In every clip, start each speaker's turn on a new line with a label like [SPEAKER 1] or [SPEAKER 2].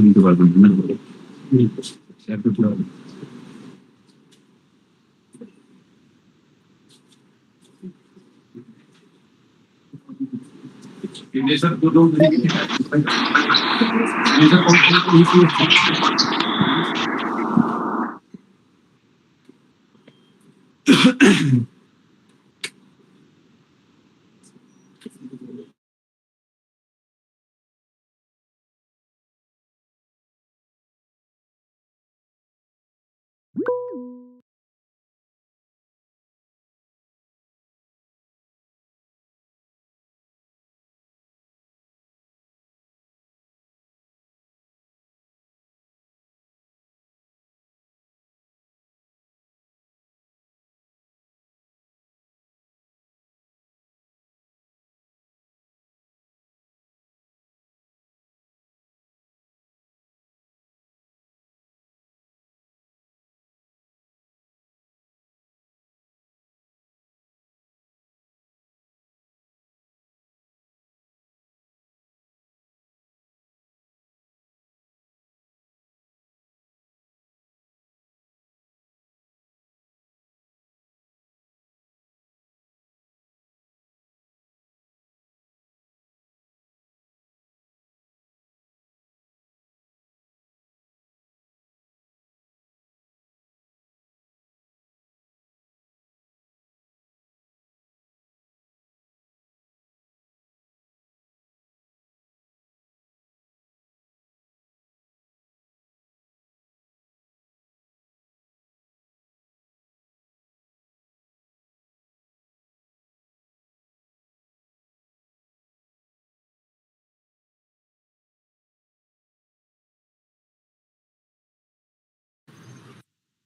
[SPEAKER 1] দিতে পারবেন না।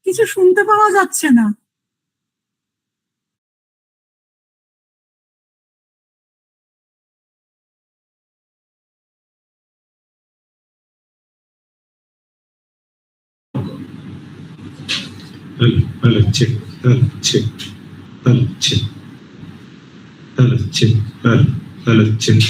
[SPEAKER 2] কিছু শুনতে পাওয়া যাচ্ছে না।
[SPEAKER 1] Hello, check. Hello, check. Hello, check. Hello, check. Hello, check.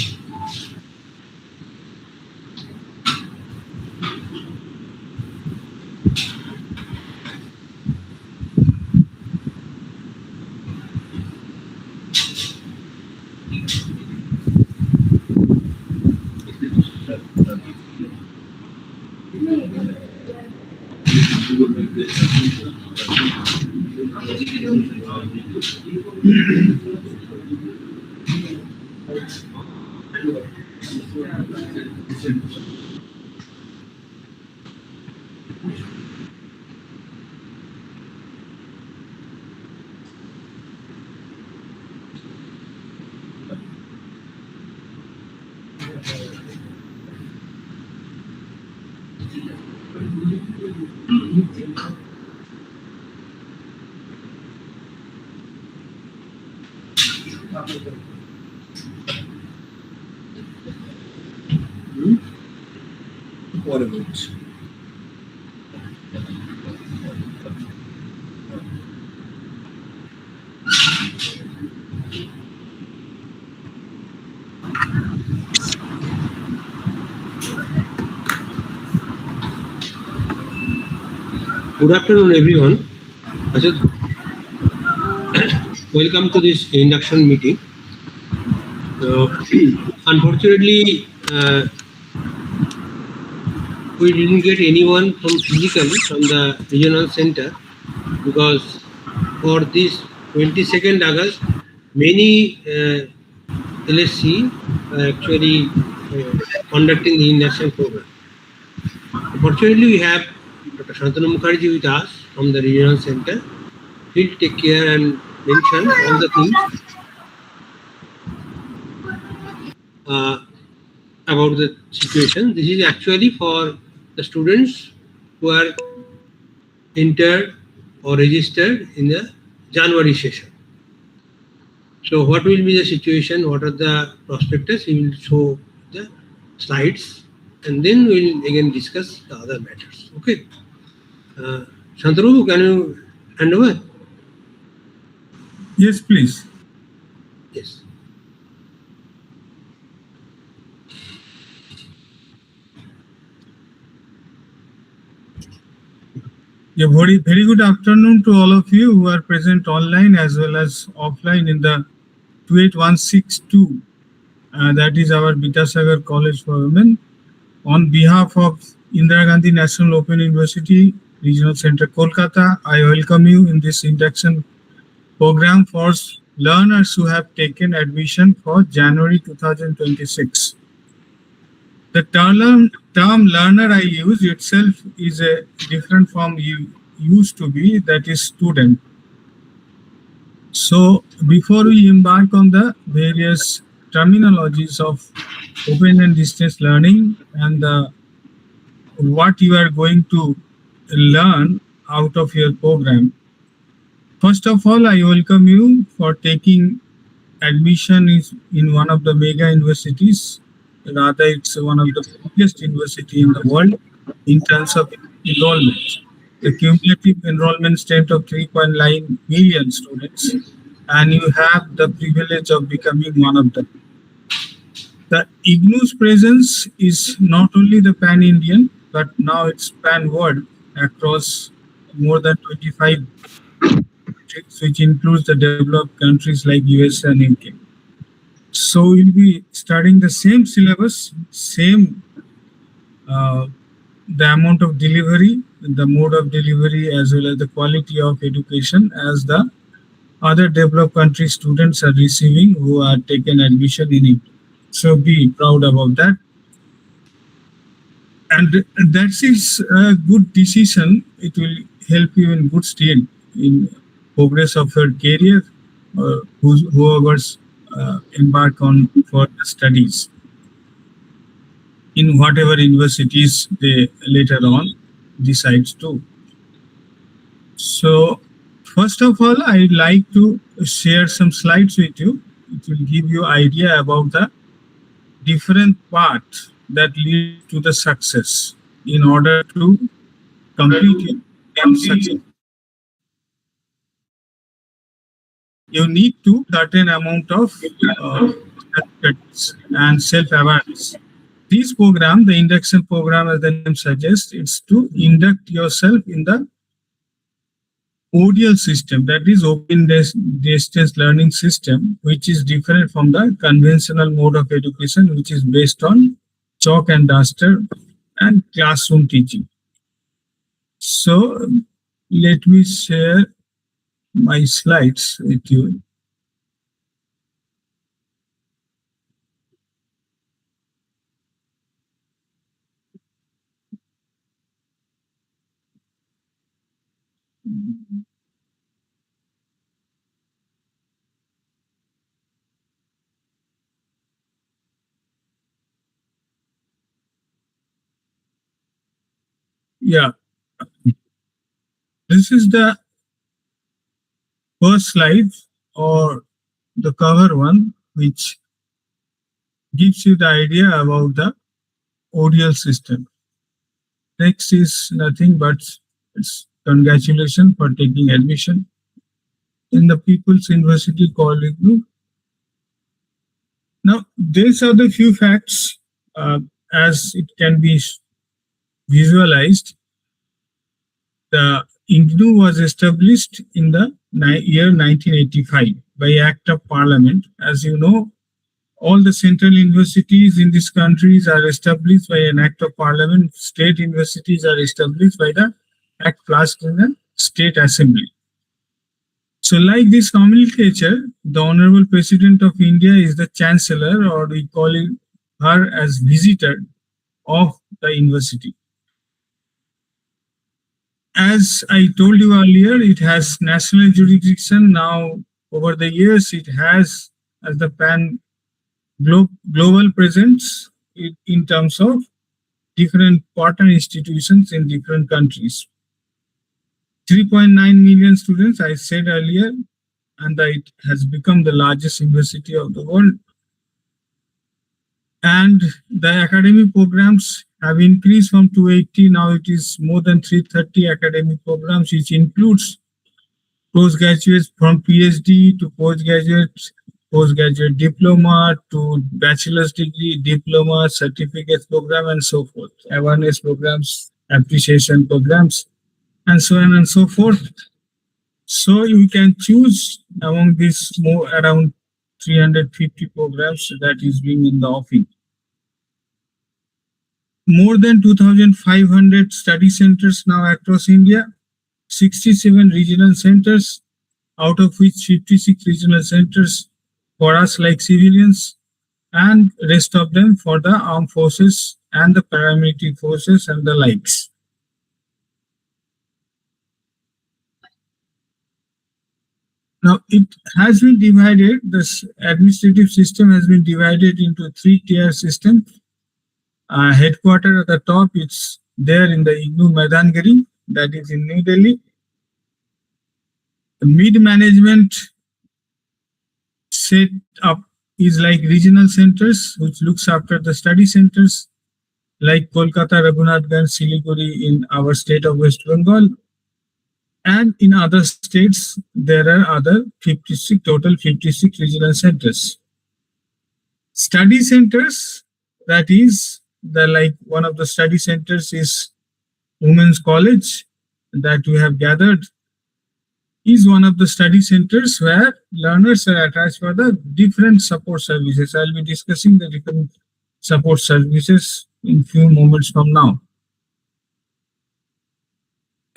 [SPEAKER 1] What a mood. Good afternoon, everyone. Welcome to this induction meeting. So, unfortunately, we didn't get anyone physically from the regional center because for this 22nd August, many LSC are actually conducting the induction program. Fortunately, we have Dr. Shantanu Mukherjee with us from the regional center. He'll take care and mention all the things about the situation. This is actually for the students who are entered or registered in the January session. So what will be the situation? What are the prospectus? He will show the slides and then we'll again discuss the other matters. Okay. Shantanu, can you hand over?
[SPEAKER 3] Yes, please.
[SPEAKER 1] Yes.
[SPEAKER 3] A very good afternoon to all of you who are present online as well as offline in the 28162. That is our Vidyasagar College for Women. On behalf of Indira Gandhi National Open University, Regional Center, Kolkata, I welcome you in this induction program for learners who have taken admission for January 2026. The term learner I use itself is a different from you used to be, that is student. So before we embark on the various terminologies of open and distance learning and what you are going to learn out of your program, first of all, I welcome you for taking admission in one of the mega universities. Rather, it's one of the biggest university in the world in terms of enrollment. The cumulative enrollment strength of 3.9 million students, and you have the privilege of becoming one of them. The Ignou's presence is not only the pan-Indian, but now it's pan-world across more than 25 countries, which includes the developed countries like US and UK. So we'll be studying the same syllabus, same the amount of delivery, the mode of delivery, as well as the quality of education as the other developed country students are receiving who are taken admission in it. So be proud about that. And that is a good decision. It will help you in good stead in progress of your career or whoever's embark on for studies in whatever universities they later on decides to. So first of all, I'd like to share some slides with you. It will give you idea about the different paths that lead to the success in order to complete your success. You need to certain amount of and self-awareness. This program, the induction program, as the name suggests, it's to induct yourself in the ODL system, that is open distance learning system, which is different from the conventional mode of education, which is based on chalk and duster and classroom teaching. So let me share my slides with you. Yeah, this is the first slide or the cover one, which gives you the idea about the ODL system. Next is nothing but it's congratulations for taking admission in the People's University called Ignou. Now, these are the few facts as it can be visualized. The Ignou was established in the year 1985 by Act of Parliament. As you know, all the central universities in these countries are established by an Act of Parliament. State universities are established by the Act passed in the State Assembly. So like this nomenclature, the Honorable President of India is the Chancellor, or we call her as visitor of the university. As I told you earlier, it has national jurisdiction. Now, over the years, it has as the global presence in terms of different partner institutions in different countries. 3.9 million students, I said earlier, and it has become the largest university of the world. And the academic programs have increased from 280. Now it is more than 330 academic programs, which includes postgraduates from PhD to postgraduate diploma to bachelor's degree, diploma, certificate program, and so forth, awareness programs, appreciation programs, and so on and so forth. So you can choose among these more around 350 programs that is being in the offering. More than 2,500 study centers now across India, 67 regional centers, out of which 56 regional centers for us like civilians, and rest of them for the armed forces and the paramilitary forces and the likes. Now it has been divided, this administrative system has been divided into three-tier system. Headquarter at the top, it's there in the Ignou Maidangiri, that is in New Delhi. The mid-management set up is like regional centers, which looks after the study centers, like Kolkata, Raghunathganj, Siliguri in our state of West Bengal. And in other states, there are other 56, total 56 regional centers. Study centers, that is, the like one of the study centers is Women's College that we have gathered, is one of the study centers where learners are attached for the different support services. I'll be discussing the different support services in few moments from now.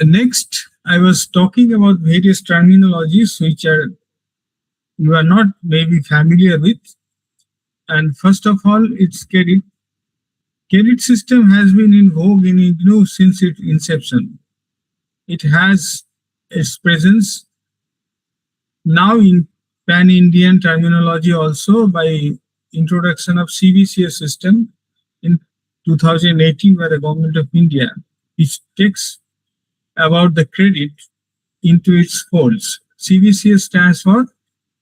[SPEAKER 3] Next, I was talking about various terminologies which you are not maybe familiar with. And first of all, it's credit. Credit system has been in vogue in Ignou since its inception. It has its presence now in pan-Indian terminology also by introduction of CBCS system in 2018 by the government of India, which takes about the credit into its folds. CBCS stands for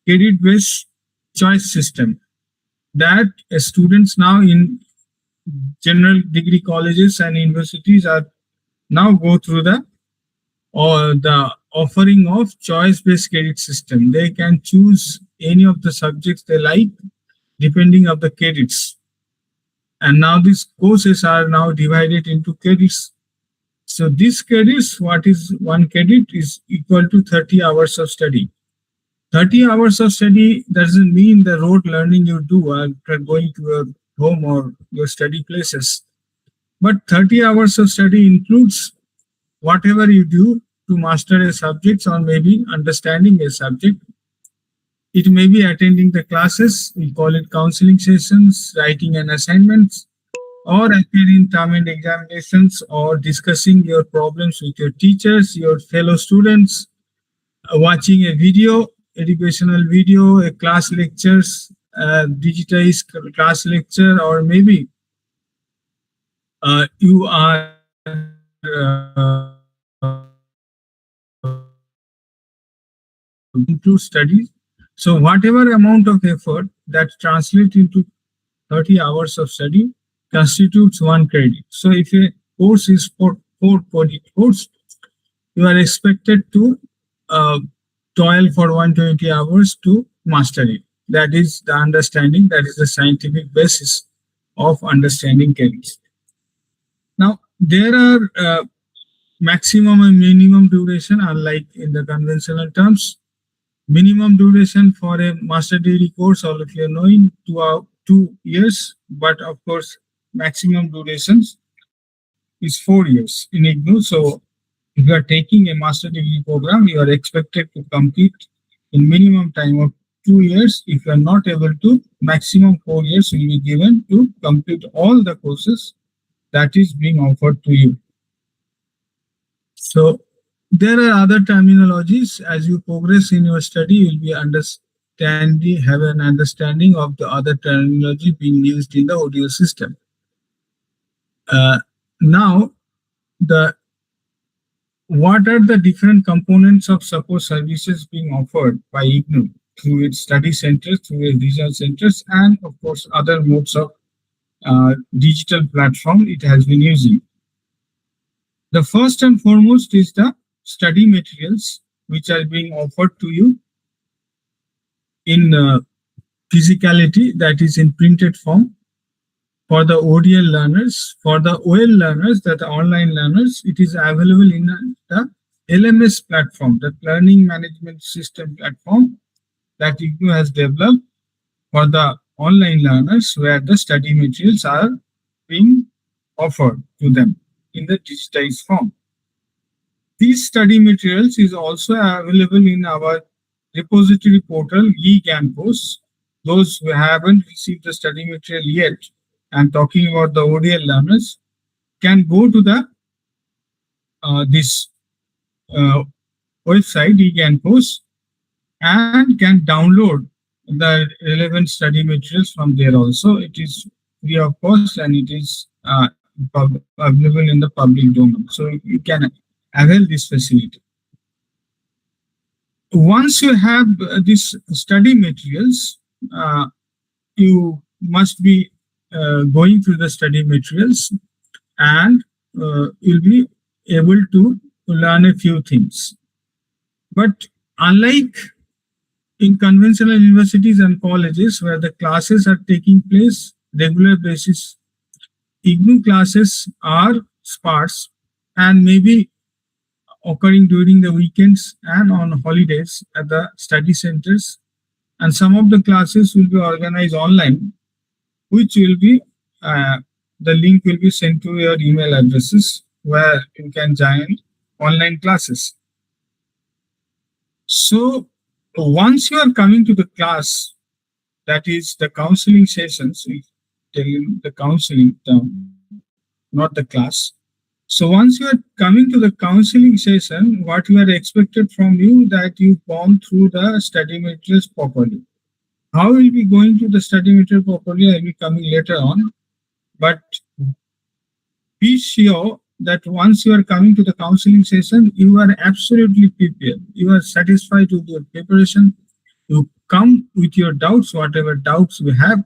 [SPEAKER 3] Credit-Based Choice System, that students now in general degree colleges and universities are now go through the offering of choice-based credit system. They can choose any of the subjects they like depending on the credits. And now these courses are now divided into credits. So these credits, what is one credit is equal to 30 hours of study. 30 hours of study doesn't mean the rote learning you do after going to your home or your study places. But 30 hours of study includes whatever you do to master a subject or maybe understanding a subject. It may be attending the classes, we call it counseling sessions, writing an assignments, or appearing in term and examinations, or discussing your problems with your teachers, your fellow students, watching a video, educational video, a class lectures, digitized class lecture, or maybe you are into studies. So whatever amount of effort that translates into 30 hours of study constitutes one credit. So if a course is four credit course, you are expected to toil for 120 hours to master it. That is the understanding, that is the scientific basis of understanding credits. Now, there are maximum and minimum duration, unlike in the conventional terms. Minimum duration for a master degree course, all of you are knowing, 2 years, but of course, maximum durations is 4 years in Ignou. So if you are taking a master degree program, you are expected to complete in minimum time of 2 years. If you are not able to, maximum 4 years will be given to complete all the courses that is being offered to you. So there are other terminologies. As you progress in your study, you will be have an understanding of the other terminology being used in the audio system. Now, what are the different components of support services being offered by Ignou through its study centers, through its regional centers, and of course other modes of digital platform it has been using. The first and foremost is the study materials which are being offered to you in physicality, that is in printed form. For the ODL learners, for the OL learners, that are online learners, it is available in the LMS platform, the Learning Management System platform that Ignou has developed for the online learners, where the study materials are being offered to them in the digitized form. These study materials is also available in our repository portal, eGampos. Those who haven't received the study material yet, and talking about the ODL learners, can go to the this website, eGampos, and can download the relevant study materials from there also. It is free of cost and it is available in the public domain. So you can avail this facility. Once you have these study materials, you must be going through the study materials, and you'll be able to learn a few things. But unlike in conventional universities and colleges where the classes are taking place regular basis, Ignou classes are sparse and maybe occurring during the weekends and on holidays at the study centers, and some of the classes will be organized online, which will be the link will be sent to your email addresses where you can join online classes. So once you are coming to the class, that is the counseling sessions, we tell you the counseling term, not the class. So once you are coming to the counseling session, what you are expected from you that you've gone through the study materials properly. How will be going to the study material properly, I will be coming later on. But be sure that once you are coming to the counseling session, you are absolutely prepared. You are satisfied with your preparation. You come with your doubts, whatever doubts you have.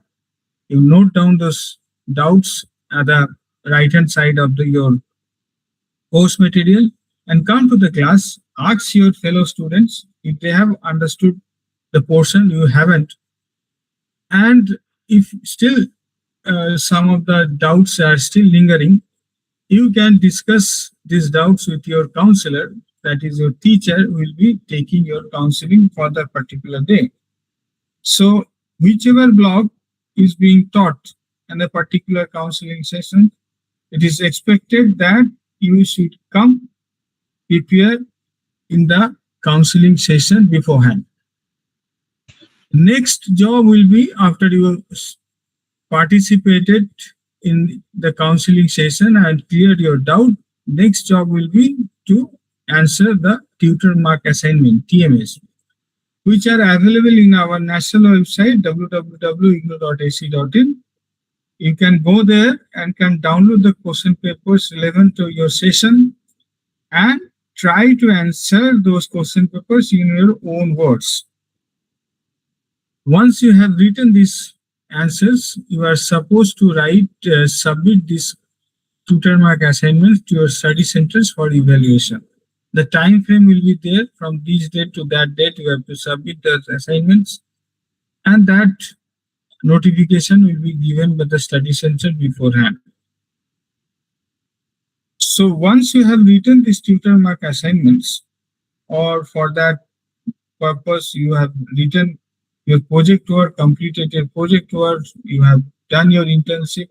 [SPEAKER 3] You note down those doubts at the right-hand side of your course material and come to the class. Ask your fellow students if they have understood the portion you haven't. And if still some of the doubts are still lingering, you can discuss these doubts with your counselor, that is your teacher who will be taking your counseling for that particular day. So whichever block is being taught in a particular counseling session, it is expected that you should come prepare in the counseling session beforehand. Next job will be after you have participated in the counseling session and cleared your doubt. Next job will be to answer the tutor mark assignment, TMS, which are available in our national website, www.ignou.ac.in. You can go there and can download the question papers relevant to your session and try to answer those question papers in your own words. Once you have written these answers, you are supposed to submit these tutor mark assignments to your study centers for evaluation. The time frame will be there from this date to that date. You have to submit the assignments, and that notification will be given by the study center beforehand. So once you have written these tutor mark assignments, or for that purpose you have written your project work, completed your project work, you have done your internship.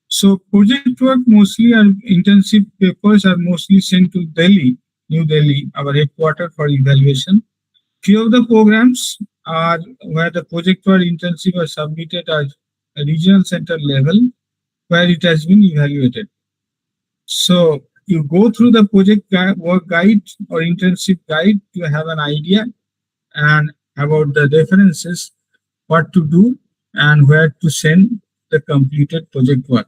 [SPEAKER 3] So project work mostly and internship papers are mostly sent to Delhi, New Delhi, our headquarters for evaluation. Few of the programs are where the project work internship are submitted at a regional center level where it has been evaluated. So you go through the project work guide or internship guide to have an idea and about the references, what to do and where to send the completed project work.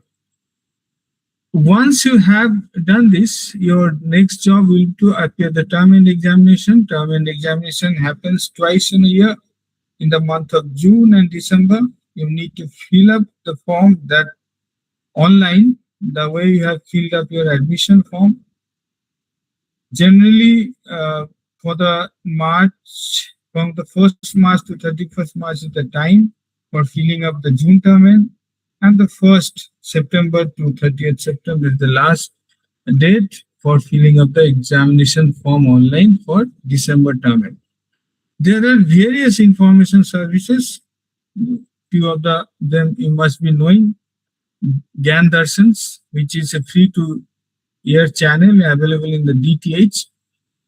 [SPEAKER 3] Once you have done this, your next job will to appear the term end examination. Term end examination happens twice in a year, in the month of June and December. you need to fill up the form that online, the way you have filled up your admission form. Generally, for the March, from the 1st March to 31st March is the time for filling up the June term end, and the 1st September to 30th September is the last date for filling up the examination form online for December term end. There are various information services. Few of them you must be knowing. Gyan Darshans, which is a free-to-air channel available in the DTH.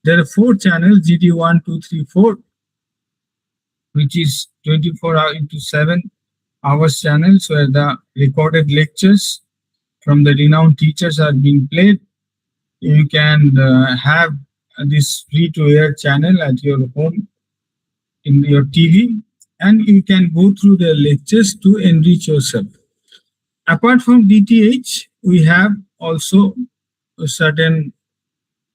[SPEAKER 3] There are 4 channels, GD1, 2, 3, 4, which is 24 hour into 7 hours channels where the recorded lectures from the renowned teachers are being played. You can have this free-to-air channel at your home in your TV, and you can go through the lectures to enrich yourself. Apart from DTH, we have also a certain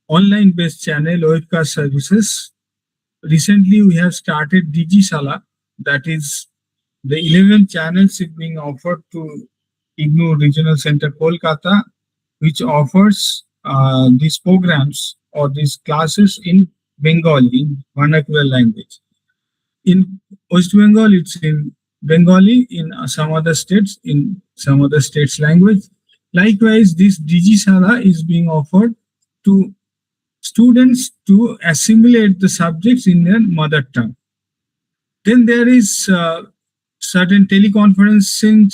[SPEAKER 3] online-based channel webcast services. Recently, we have started Digisala, that is the 11 channels is being offered to Ignou Regional Center, Kolkata, which offers these programs or these classes in Bengali, in vernacular language. In West Bengal, it's in Bengali, in some other states, in some other states' language. Likewise, this Digisala is being offered to students to assimilate the subjects in their mother tongue. Then there is certain teleconferencing,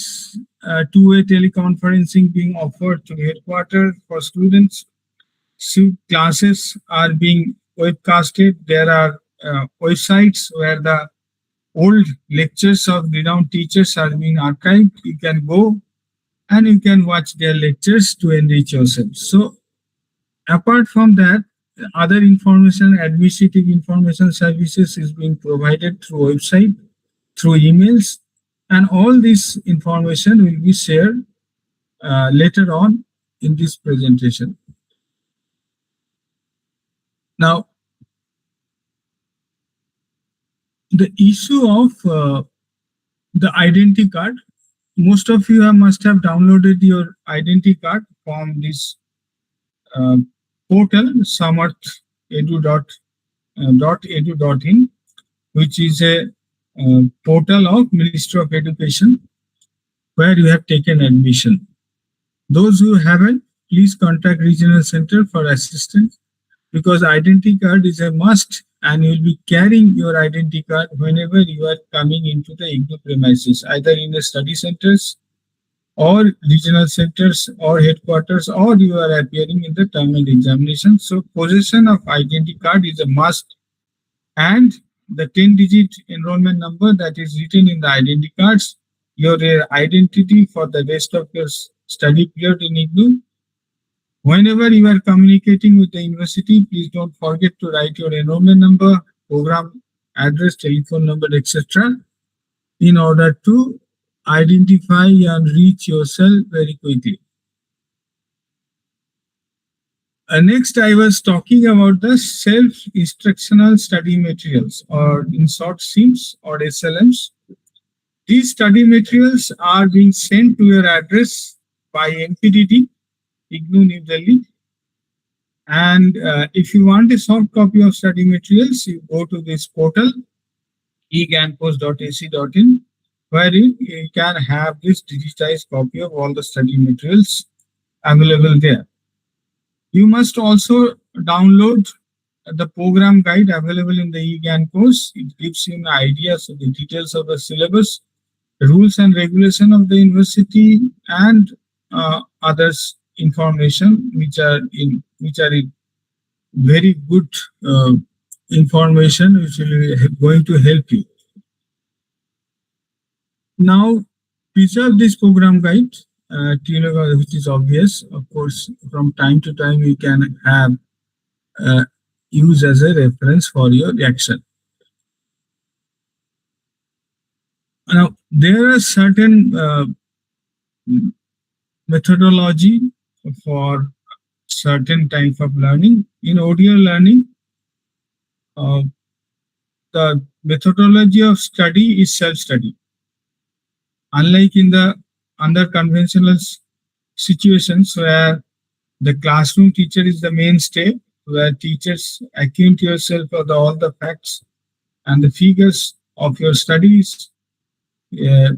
[SPEAKER 3] two-way teleconferencing being offered to headquarters for students. Classes are being webcasted. There are websites where the old lectures of renowned teachers are being archived. You can go and you can watch their lectures to enrich yourself. So apart from that, other information, administrative information services is being provided through website, through emails, and all this information will be shared later on in this presentation. Now, the issue of the identity card, most of you must have downloaded your identity card from this portal, samarth.edu.in, which is a portal of Ministry of Education where you have taken admission. Those who haven't, please contact Regional Center for assistance, because identity card is a must and you will be carrying your identity card whenever you are coming into the Ignou premises, either in the study centers or regional centers or headquarters, or you are appearing in the term and examination. So possession of identity card is a must, and the 10-digit enrollment number that is written in the identity cards, your identity for the rest of your study period in Ignou. Whenever you are communicating with the university, please don't forget to write your enrollment number, program address, telephone number, etc., in order to identify and reach yourself very quickly. Next, I was talking about the self-instructional study materials, or in short, SIMS or SLMs. These study materials are being sent to your address by MPDD, Ignou, New Delhi. And if you want a soft copy of study materials, you go to this portal, eganpost.ac.in, wherein you can have this digitized copy of all the study materials available there. You must also download the program guide available in the eGAN course. It gives you an idea of the details of the syllabus, rules and regulation of the university, and others information which are in very good information which will going to help you. Now, preserve this program guide, which is obvious. Of course, from time to time you can have use as a reference for your action. Now, there are certain methodology for certain type of learning. In audio learning, the methodology of study is self-study. Unlike in the under conventional situations where the classroom teacher is the mainstay, where teachers acquaint yourself with all the facts and the figures of your studies. Uh,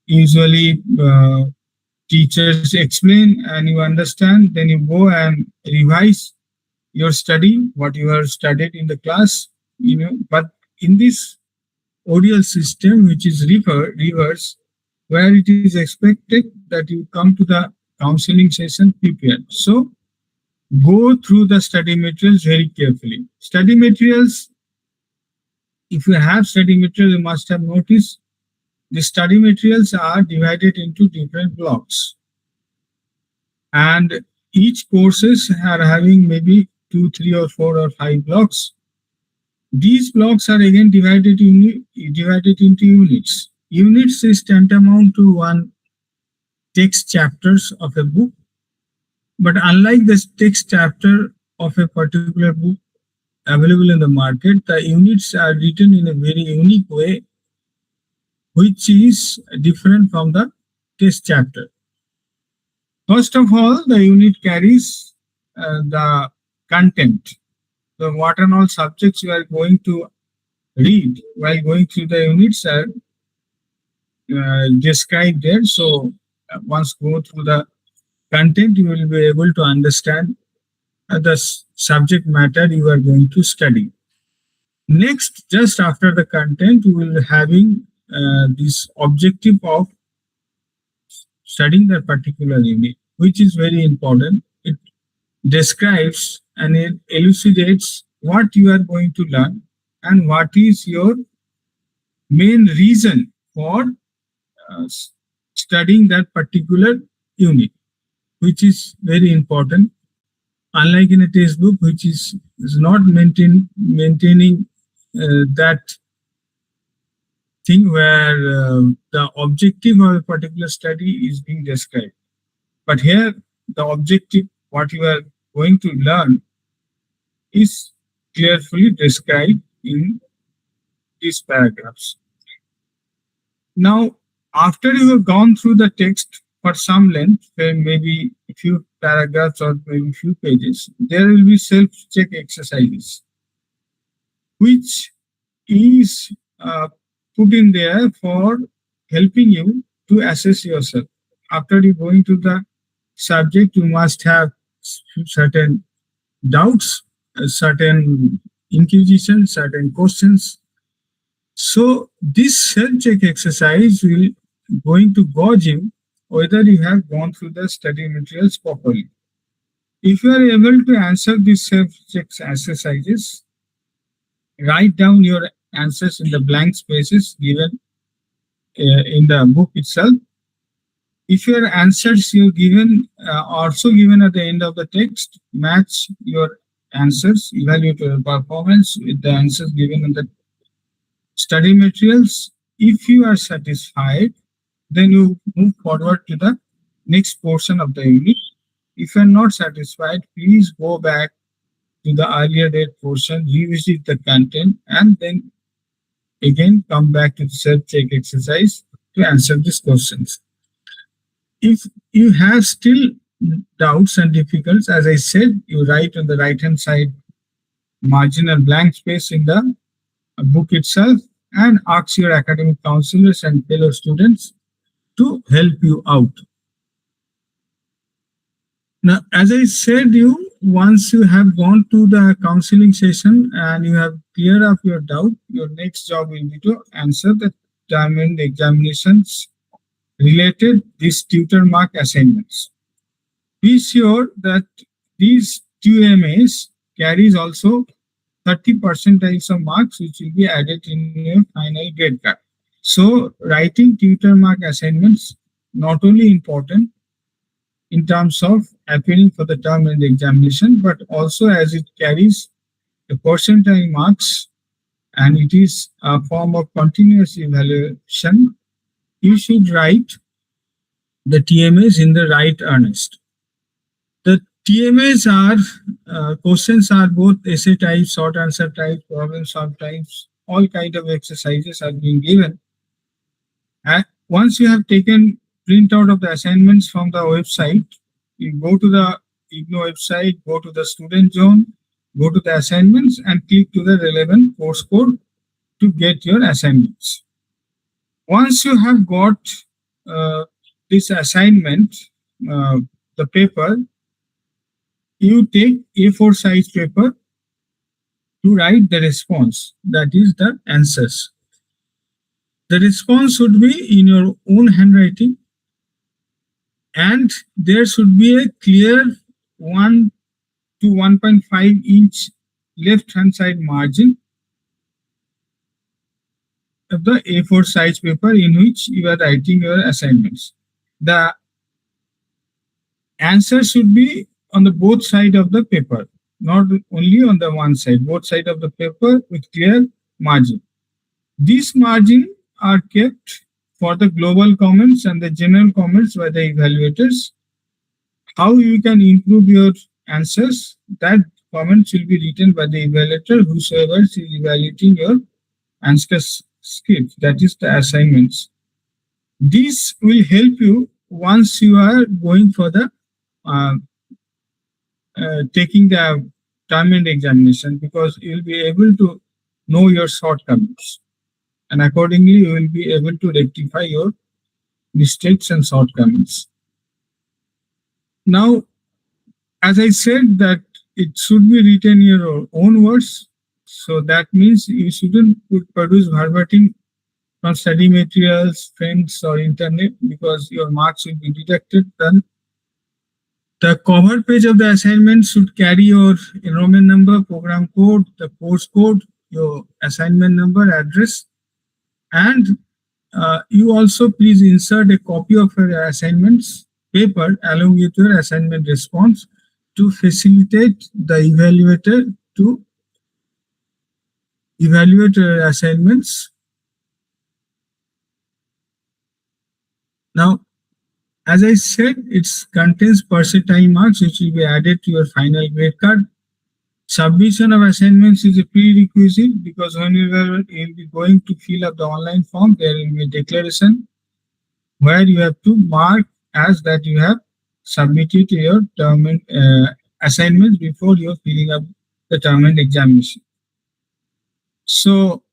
[SPEAKER 3] Usually, teachers explain and you understand, then you go and revise your study, what you have studied in the class, But in this ODL system, which is reverse, where it is expected that you come to the counseling session prepared. So go through the study materials very carefully. Study materials, if you have study material, you must have noticed the study materials are divided into different blocks. And each courses are having maybe 2, 3, or 4 or 5 blocks. These blocks are again divided into units. Units is tantamount to one text chapters of a book. But unlike the text chapter of a particular book available in the market, the units are written in a very unique way, which is different from the text chapter. First of all, the unit carries the content. So what and all subjects you are going to read while going through the units are described there. So once go through the content, you will be able to understand the subject matter you are going to study. Next, just after the content, you will having this objective of studying that particular unit, which is very important. It describes and it elucidates what you are going to learn and what is your main reason for studying that particular unit, which is very important. Unlike in a textbook, which is not maintaining that thing where the objective of a particular study is being described. But here, the objective, what you are going to learn, is clearly described in these paragraphs. Now, after you have gone through the text for some length, maybe a few paragraphs or maybe a few pages, there will be self-check exercises, which is put in there for helping you to assess yourself. After you go into the subject, you must have certain doubts, certain inquisitions, certain questions. So this self-check exercise will going to gauge you whether you have gone through the study materials properly. If you are able to answer these self-check exercises, write down your answers in the blank spaces given in the book itself. If your answers you given also given at the end of the text match your answers, evaluate your performance with the answers given in the study materials. If you are satisfied, then you move forward to the next portion of the unit. If you are not satisfied, please go back to the earlier date portion, revisit the content, and then again come back to the self-check exercise to answer these questions. If you have still doubts and difficulties, as I said, you write on the right-hand side marginal blank space in the book itself and ask your academic counselors and fellow students to help you out. Now, as I said, once you have gone to the counseling session and you have cleared up your doubt, your next job will be to answer the term and examinations related these tutor mark assignments. Be sure that these TMAs carries also 30 percentiles of marks which will be added in your final grade card. So writing tutor mark assignments not only important in terms of appearing for the term and the examination, but also as it carries the percentile marks and it is a form of continuous evaluation, you should write the TMAs in the right earnest. The TMAs are questions are both essay type, short answer type, problem solve types, all kind of exercises are being given. And once you have taken printout of the assignments from the website, you go to the Ignou website, go to the student zone, go to the assignments and click to the relevant course code to get your assignments. Once you have got this assignment, the paper, you take A4 size paper to write the response, that is the answers. The response should be in your own handwriting, and there should be a clear 1 to 1.5 inch left hand side margin of the A4 size paper in which you are writing your assignments. The answer should be on the both side of the paper, not only on the one side, both side of the paper with clear margin. These margin are kept for the global comments and the general comments by the evaluators. How you can improve your answers, that comments will be written by the evaluator, whosoever is evaluating your answer script, that is the assignments. This will help you once you are going for the taking the term end examination, because you will be able to know your shortcomings, and accordingly you will be able to rectify your mistakes and shortcomings. Now, as I said, that it should be written in your own words, so that means you shouldn't produce verbatim from study materials, friends or internet, because your marks will be deducted. Then the cover page of the assignment should carry your enrollment number, program code, the course code, your assignment number, address, and you also please insert a copy of your assignments paper along with your assignment response to facilitate the evaluator to evaluate your assignments. Now, as I said, it contains percentile marks which will be added to your final grade card. Submission of assignments is a prerequisite, because when you will be going to fill up the online form, there will be a declaration where you have to mark as that you have submitted your term assignments before you are filling up the term end examination. So,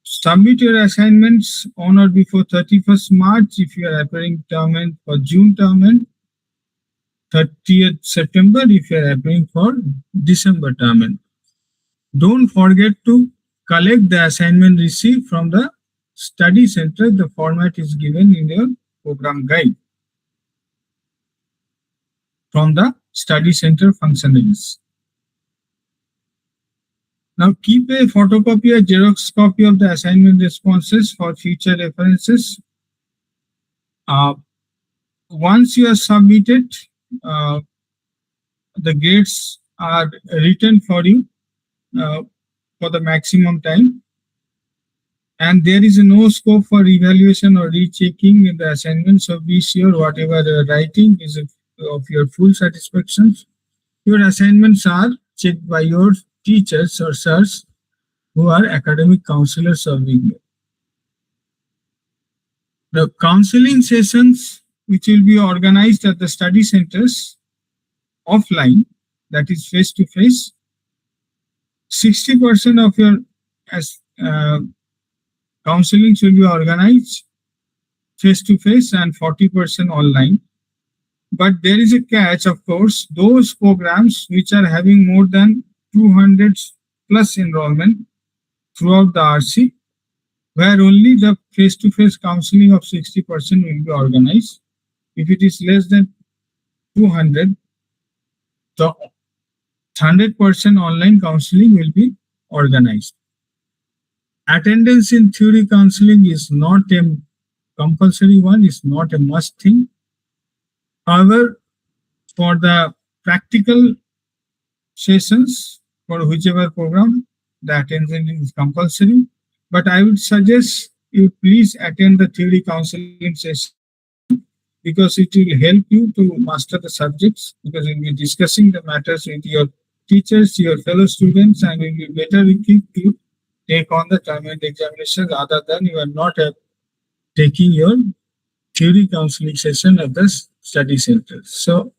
[SPEAKER 3] submit your assignments on or before 31st March if you are appearing term end for June term end, 30th September if you are applying for December term end. Don't forget to collect the assignment receipt from the study center. The format is given in your program guide from the study center functionaries. Now keep a photocopy or Xerox copy of the assignment responses for future references. Once you are submitted, the grades are written for you for the maximum time, and there is no scope for evaluation or rechecking in the assignment. So be sure whatever you are writing is of your full satisfaction. Your assignments are checked by your teachers or sirs who are academic counselors of Ignou. The counseling sessions which will be organized at the study centers offline, that is face to face, 60% of your counseling should be organized face to face and 40% online. But there is a catch, of course, those programs which are having more than 200 plus enrollment throughout the RC, where only the face-to-face counseling of 60% will be organized. If it is less than 200, the 100% online counseling will be organized. Attendance in theory counseling is not a compulsory one, is not a must thing. However, for the practical sessions, for whichever program, the attendance is compulsory. But I would suggest you please attend the theory counseling session, because it will help you to master the subjects, because you will be discussing the matters with your teachers, your fellow students, and it will be better equipped to take on the term end examinations, other than you are not taking your theory counseling session at the study center. So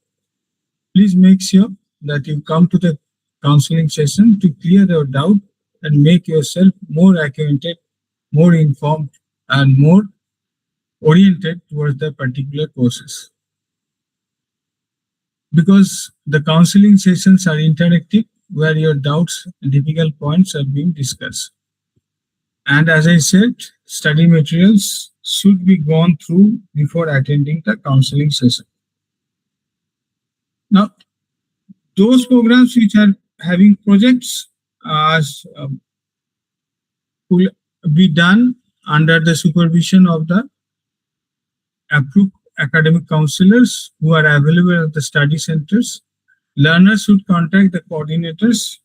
[SPEAKER 3] please make sure that you come to the counseling session to clear your doubt and make yourself more acquainted, more informed, and more oriented towards the particular courses. Because the counseling sessions are interactive, where your doubts and difficult points are being discussed. And as I said, study materials should be gone through before attending the counseling session. Now, those programs which are having projects will be done under the supervision of the approved academic counselors who are available at the study centers. Learners should contact the coordinators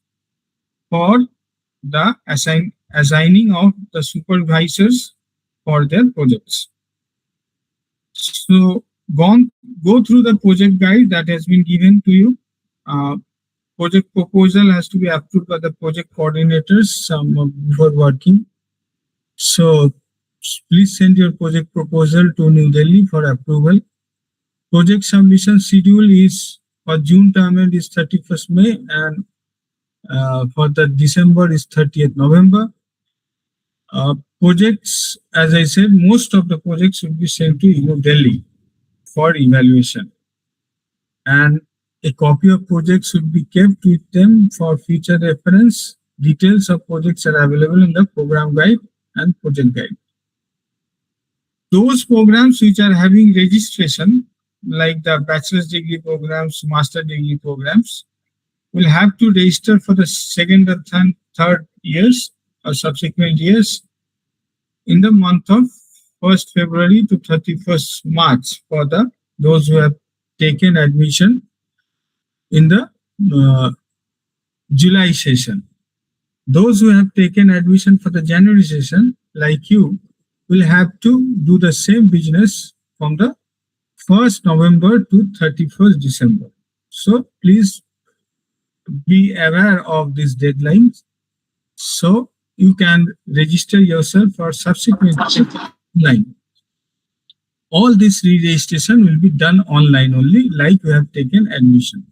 [SPEAKER 3] for the assigning of the supervisors for their projects. So go through the project guide that has been given to you. Project proposal has to be approved by the project coordinators before working. So please send your project proposal to New Delhi for approval. Project submission schedule is for June term end is 31st May and for the December is 30th November. Projects, as I said, most of the projects will be sent to Ignou Delhi for evaluation. And a copy of projects should be kept with them for future reference. Details of projects are available in the program guide and project guide. Those programs which are having registration, like the bachelor's degree programs, master degree programs, will have to register for the second or third years or subsequent years in the month of 1st February to 31st March for those who have taken admission in the July session. Those who have taken admission for the January session, like you, will have to do the same business from the 1st November to 31st December. So please be aware of these deadlines so you can register yourself for subsequent line. All this re-registration will be done online only, like you have taken admission.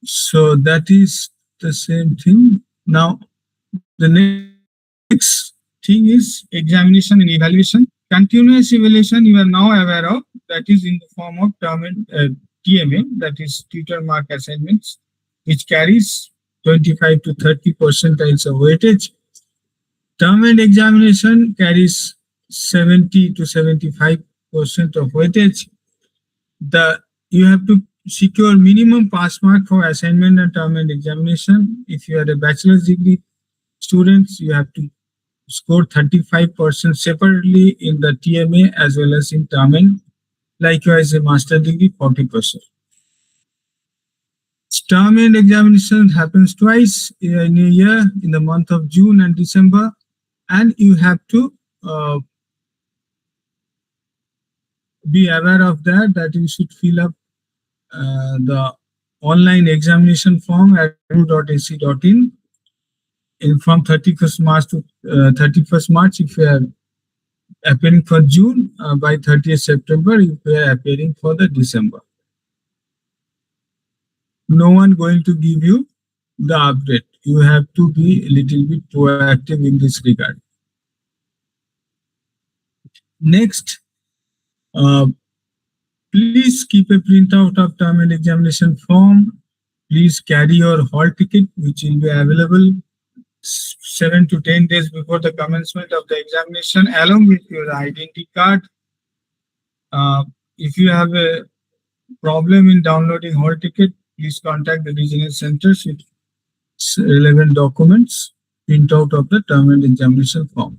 [SPEAKER 3] So that is the same thing. Now, the next thing is examination and evaluation. Continuous evaluation you are now aware of, that is in the form of term and TMA, that is tutor mark assignments, which carries 25 to 30% of weightage. Term and examination carries 70 to 75% of weightage. You have to secure minimum pass mark for assignment and term and examination. If you are a bachelor's degree student, you have to score 35% separately in the TMA as well as in term and likewise a master degree 40%. Term and examination happens twice in a year, in the month of June and December, and you have to be aware of that you should fill up the online examination form at edu.ac.in from 31st March to 31st March if you are appearing for June, by 30th September if you are appearing for the December. No one going to give you the update. You have to be a little bit proactive in this regard. Next, please keep a printout of term and examination form. Please carry your hall ticket, which will be available 7 to 10 days before the commencement of the examination, along with your identity card. If you have a problem in downloading hall ticket, please contact the regional centers with relevant documents, printout of the term and examination form.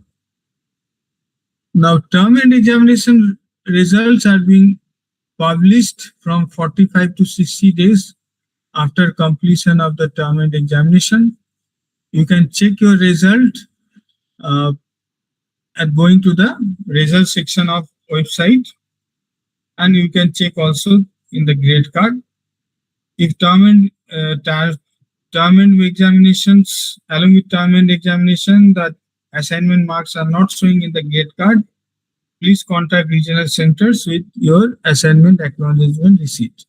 [SPEAKER 3] Now, term and examination results are being published from 45 to 60 days after completion of the term and examination. You can check your result at going to the result section of website, and you can check also in the grade card. If term and examinations, along with term and examination, that assignment marks are not showing in the gate card, please contact regional centers with your assignment acknowledgement receipt.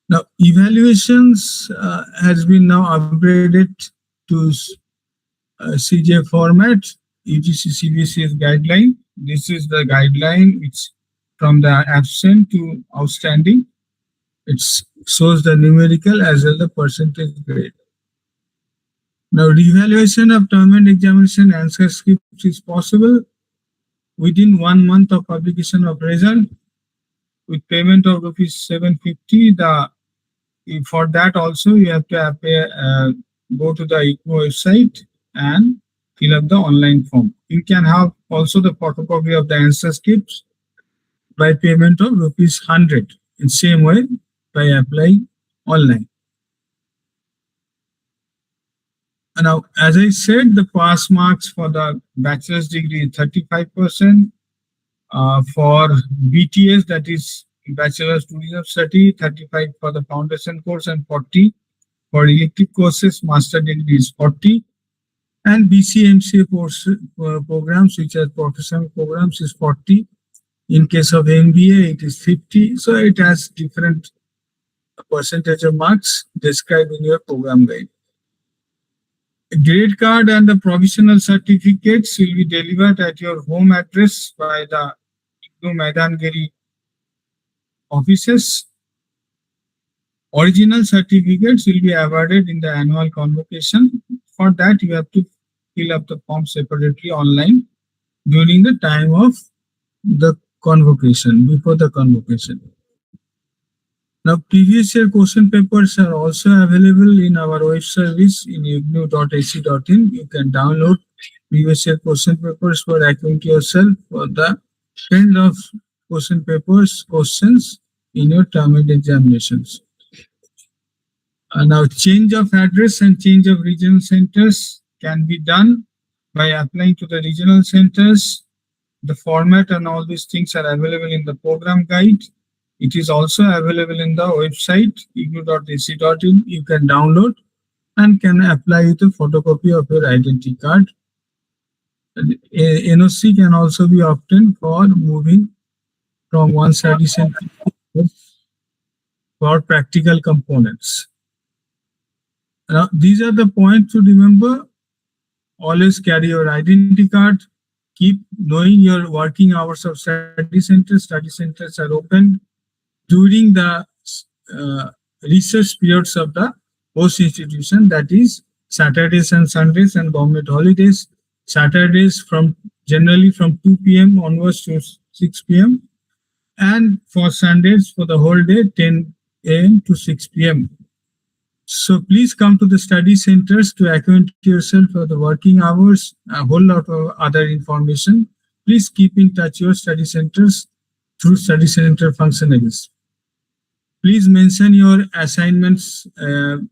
[SPEAKER 3] Now, evaluations has been now upgraded to CJ format, UGC CBSE's guideline. This is the guideline. It's from the absent to outstanding. It shows the numerical as well the percentage grade. Now, revaluation of term and examination answer scripts is possible within 1 month of publication of result with payment of rupees 750. For that also you have to go to the Ignou website and fill up the online form. You can have also the photocopy of the answer scripts by payment of rupees 100 in same way by applying online. And now, as I said, the pass marks for the bachelor's degree is 35%. For BTS, that is Bachelor's Tourism Study, 35 for the foundation course and 40 for elective courses. Master degree is 40. And BCMCA programs, which are professional programs, is 40. In case of MBA, it is 50. So it has different percentage of marks described in your program guide. Grade card and the provisional certificates will be delivered at your home address by the Ignou Maidangiri offices. Original certificates will be awarded in the annual convocation. For that, you have to fill up the form separately online during the time of the convocation, before the convocation. Now, previous year question papers are also available in our web service in ignou.ac.in. You can download previous year question papers for acquaint yourself for the kind of question papers, questions in your term and examinations. Now, change of address and change of regional centers can be done by applying to the regional centers. The format and all these things are available in the program guide. It is also available in the website ignou.ac.in. You can download and can apply with a photocopy of your identity card. And NOC can also be obtained for moving from one study center for practical components. Now, these are the points to remember. Always carry your identity card. Keep knowing your working hours of study centers. Study centers are open during the research periods of the host institution, that is Saturdays and Sundays and government holidays. Saturdays generally from 2 p.m. onwards to 6 p.m. and for Sundays for the whole day 10 a.m. to 6 p.m. So please come to the study centers to acquaint yourself for the working hours, a whole lot of other information. Please keep in touch your study centers through study center functionaries. Please mention your assignments, the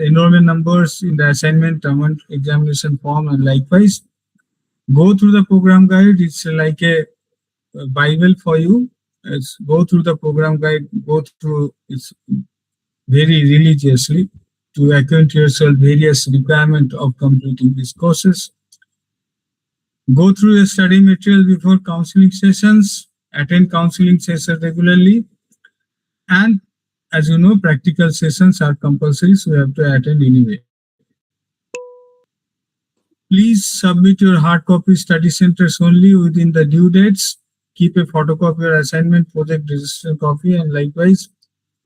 [SPEAKER 3] enrollment numbers in the assignment examination form, and likewise go through the program guide. It's like a Bible for you. Go through the program guide, go through it very religiously to acquaint yourself various requirements of completing these courses. Go through the study material before counseling sessions, attend counseling sessions regularly, and as you know, practical sessions are compulsory, so you have to attend anyway. Please submit your hard copy study centers only within the due dates. Keep a photocopy of your assignment, project registration copy, and likewise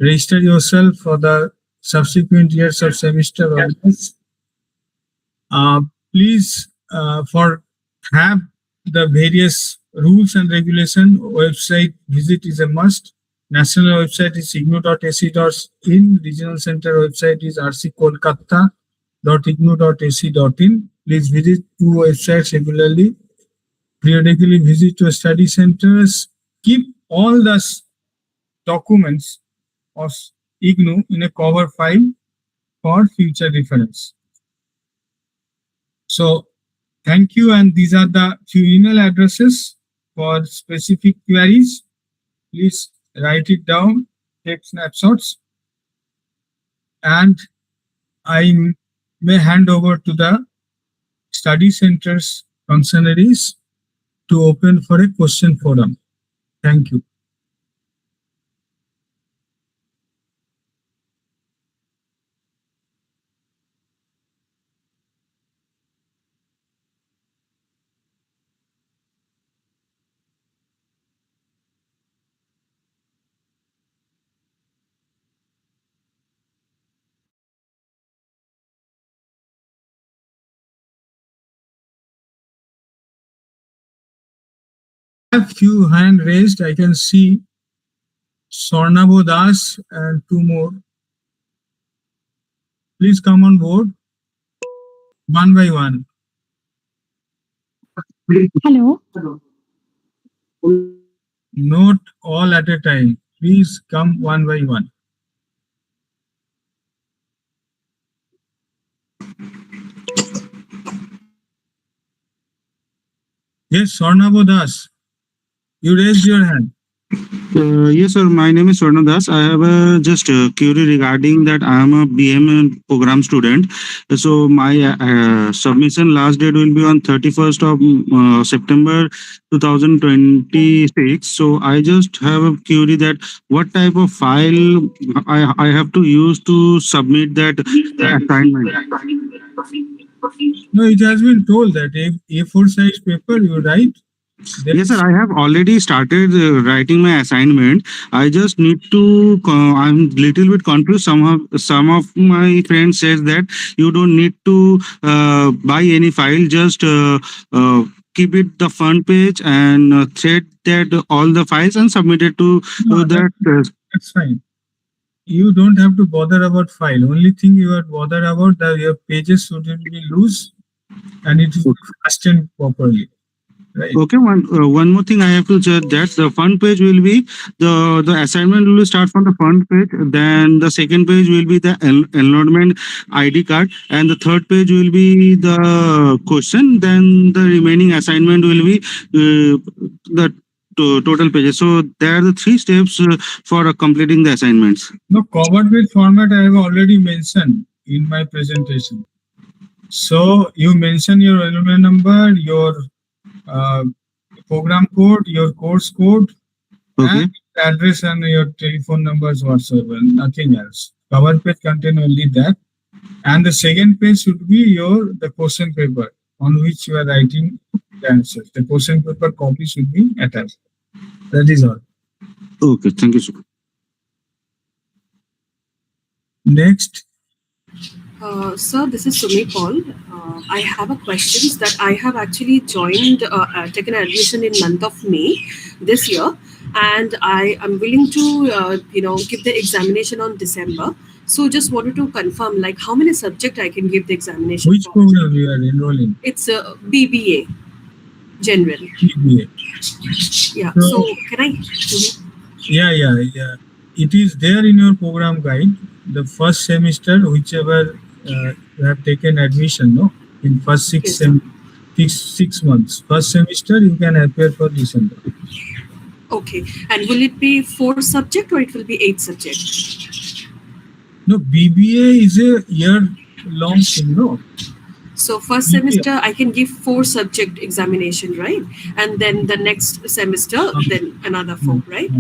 [SPEAKER 3] register yourself for the subsequent years of semester orders. Please have the various rules and regulation website visit is a must. National website is ignou.ac.in. Regional center website is rckolkata.ignou.ac.in. Please visit two websites regularly. Periodically visit your study centers. Keep all the documents of Ignou in a cover file for future reference. So thank you, and these are the few email addresses for specific queries. Please write it down, take snapshots, and I may hand over to the study centers functionaries to open for a question forum. Thank you. I have few hand raised. I can see Sornabo Das and two more. Please come on board one by one.
[SPEAKER 2] Hello.
[SPEAKER 3] Not all at a time. Please come one by one. Yes, Sornabo Das, you raised your hand.
[SPEAKER 4] Yes, sir. My name is Swarna Das. I have just query regarding that. I am a BM program student. So my submission last date will be on 31st of September 2026. So I just have a query that what type of file I have to use to submit that assignment.
[SPEAKER 3] No, it has been told that A4 size paper you write.
[SPEAKER 4] Yes, sir. I have already started writing my assignment. I just need to. I'm little bit confused. Some of my friends says that you don't need to buy any file. Just keep it the front page and thread that all the files and submit it to
[SPEAKER 3] No,
[SPEAKER 4] that.
[SPEAKER 3] That's fine. You don't have to bother about file. Only thing you are bothered about that your pages shouldn't be loose and it is fastened properly. Right.
[SPEAKER 4] Okay, one more thing I have to check that the front page will be the assignment will start from the front page. Then the second page will be the enrollment ID card, and the third page will be the question. Then the remaining assignment will be the total pages. So there are the three steps for completing the assignments.
[SPEAKER 3] No, covered with format I have already mentioned in my presentation. So you mention your enrollment number, your program code, your course code,
[SPEAKER 4] Okay.
[SPEAKER 3] and address and your telephone numbers whatsoever, nothing else. Cover page contain only that. And the second page should be the question paper on which you are writing the answers. The question paper copy should be attached. That is all.
[SPEAKER 4] Okay, thank you, sir.
[SPEAKER 3] Next.
[SPEAKER 5] Sir, this is Sumi Paul. I have a question that I have actually taken admission in month of May this year, and I am willing to, give the examination on December. So just wanted to confirm, like, how many subjects I can give the examination
[SPEAKER 3] Which
[SPEAKER 5] for?
[SPEAKER 3] program you are enrolling?
[SPEAKER 5] It's BBA, General.
[SPEAKER 3] BBA.
[SPEAKER 5] Yeah.
[SPEAKER 3] So-
[SPEAKER 5] So can I?
[SPEAKER 3] Yeah. It is there in your program guide. The first semester, whichever you have taken admission, no, in first
[SPEAKER 5] Yes, sir.
[SPEAKER 3] 6 months. First semester you can appear for December.
[SPEAKER 5] Okay. And will it be 4 subject or it will be 8 subject?
[SPEAKER 3] No, BBA is a year-long thing, no.
[SPEAKER 5] So first
[SPEAKER 3] BBA.
[SPEAKER 5] semester I can give 4 subject examination, right? And then the next semester, then another 4, right?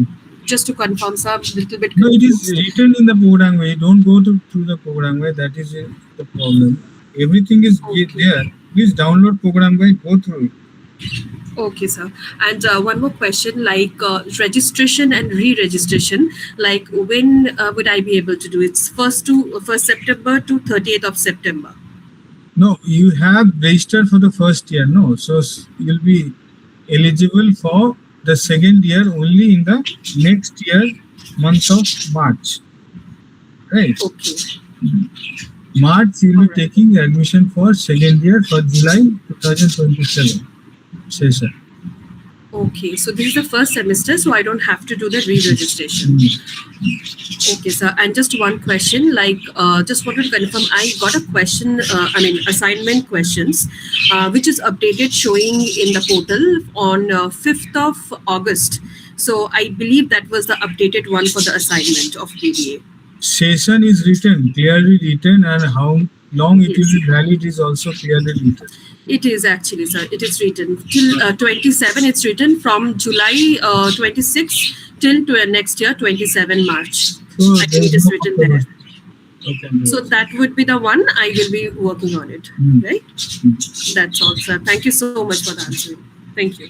[SPEAKER 5] Just to confirm, sir, I'm a little bit
[SPEAKER 3] No, it is
[SPEAKER 5] confused.
[SPEAKER 3] written in the program way. Don't go through the program way. That is the problem. Everything is
[SPEAKER 5] Okay.
[SPEAKER 3] there. Please download program guide. Go through it.
[SPEAKER 5] Okay, sir. And one more question, like registration and re-registration, like when would I be able to do it? It's 1st September to 30th of September.
[SPEAKER 3] No, you have registered for the first year, no. So you'll be eligible for the second year only in the next year, month of March. Right?
[SPEAKER 5] Okay.
[SPEAKER 3] March, you'll be taking admission for second year for July 2027 session.
[SPEAKER 5] Okay, so this is the first semester, so I don't have to do the re-registration. Okay, sir. And just one question, like, just wanted to confirm, I got a question, assignment questions, which is updated showing in the portal on 5th of August. So I believe that was the updated one for the assignment of BBA.
[SPEAKER 3] Session is written, clearly written, and how long it will be valid is also clearly written.
[SPEAKER 5] It is actually, sir. It is written till 27. It's written from July 26 till next year, 27 March.
[SPEAKER 3] So
[SPEAKER 5] I think it is written there.
[SPEAKER 3] Okay.
[SPEAKER 5] So that would be the one I will be working on it, right? That's all, sir. Thank you so much for the answer. Thank you.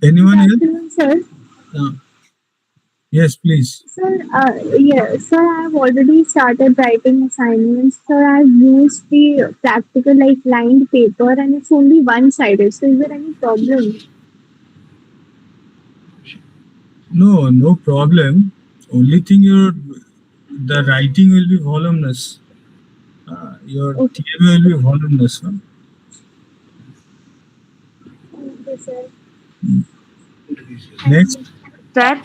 [SPEAKER 3] Anyone
[SPEAKER 6] Good
[SPEAKER 3] else?
[SPEAKER 6] afternoon, sir.
[SPEAKER 3] Yes, please.
[SPEAKER 6] Sir, sir, I've already started writing assignments. Sir, I've used the practical like lined paper and it's only one-sided. So is there any problem?
[SPEAKER 3] No problem. Only thing the writing will be voluminous. Your
[SPEAKER 6] Okay.
[SPEAKER 3] TMA will be voluminous. Huh?
[SPEAKER 6] Okay, sir.
[SPEAKER 3] Next.
[SPEAKER 7] Sir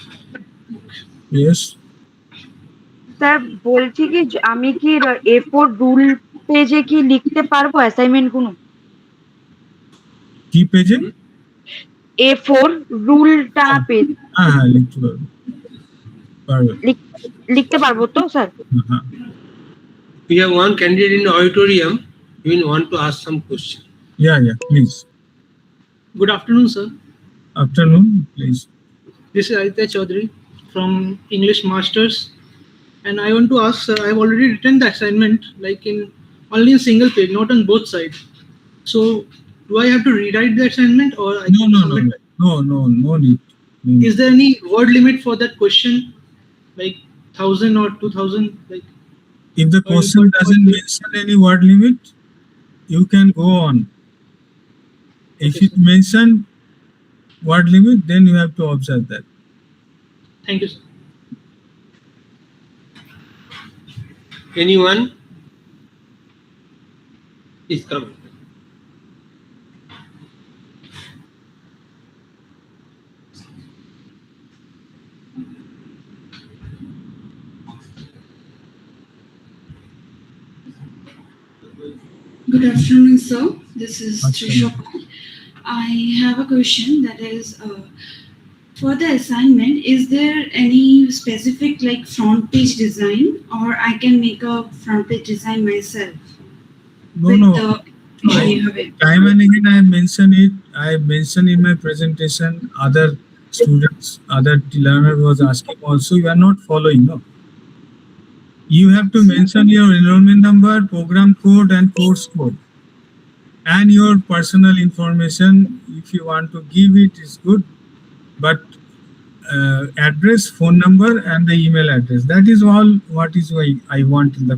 [SPEAKER 3] Yes.
[SPEAKER 7] Sir বলছি কি আমি কি A4 rule পেজে কি লিখতে পারবো assignment গুলো?
[SPEAKER 3] কি পেজে?
[SPEAKER 7] A4 রুল টানা পেজ
[SPEAKER 3] হ্যাঁ লিখতে পারবো।
[SPEAKER 7] লিখতে পারবো তো স্যার?
[SPEAKER 3] হ্যাঁ।
[SPEAKER 1] We have one candidate in the auditorium. You will want to ask some question.
[SPEAKER 3] Yeah, please.
[SPEAKER 8] Good afternoon, sir.
[SPEAKER 3] Afternoon, please.
[SPEAKER 8] This is Aditya Chaudhary from English Masters, and I want to ask, sir, I have already written the assignment like only in single page, not on both sides. So, do I have to rewrite the assignment or I can submit?
[SPEAKER 3] No need.
[SPEAKER 8] Is there any word limit for that question, like 1,000 or 2,000? Like,
[SPEAKER 3] If the question doesn't mention any word limit, you can go on. If it mention word limit, then you have to observe that.
[SPEAKER 8] thank you, sir.
[SPEAKER 1] Anyone? Please come.
[SPEAKER 9] Good afternoon, sir. This is
[SPEAKER 3] Afternoon.
[SPEAKER 9] Trisha. I have a question that is for the assignment, is there any specific like front page design or I can make a front page design myself?
[SPEAKER 3] No.
[SPEAKER 9] You have it.
[SPEAKER 3] Time and again I have mentioned it. I have mentioned in my presentation, other students, other learner was asking also, you are not following, no? You have to mention your enrollment number, program code and course code. And your personal information, if you want to give it, is good. But address, phone number and the email address. That is all what is why I want in the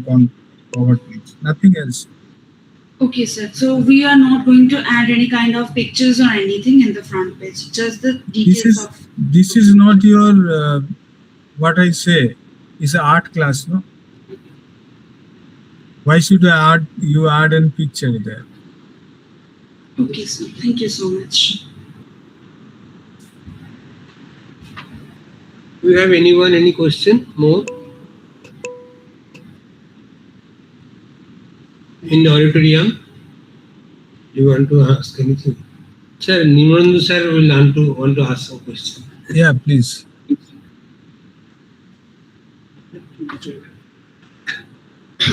[SPEAKER 3] cover page. Nothing else.
[SPEAKER 9] Okay, sir. So we are not going to add any kind of pictures or anything in the front page, just the details of.
[SPEAKER 3] This is not your what I say. It's an art class, no? Why should you add a picture there?
[SPEAKER 9] Okay, sir. Thank you so much.
[SPEAKER 1] Do you have anyone, any question more? In the auditorium? Do you want to ask anything? Sir, Nimandu sir will want to ask some question.
[SPEAKER 3] Yeah, please.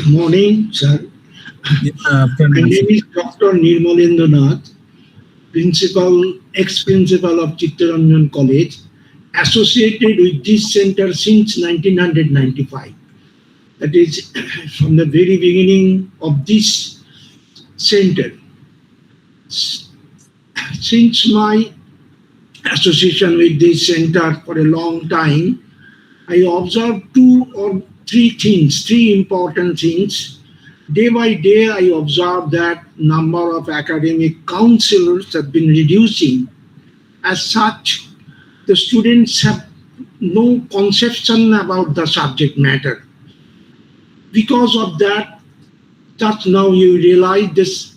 [SPEAKER 10] Morning, sir.
[SPEAKER 3] Yeah,
[SPEAKER 10] My name is Dr. Nirmalendra Nath, ex-principal of Chittaranjan College, associated with this center since 1995. That is from the very beginning of this center. Since my association with this center for a long time, I observed three important things. Day by day, I observed that number of academic counselors have been reducing. As such, the students have no conception about the subject matter. Because of that, just now you realize this,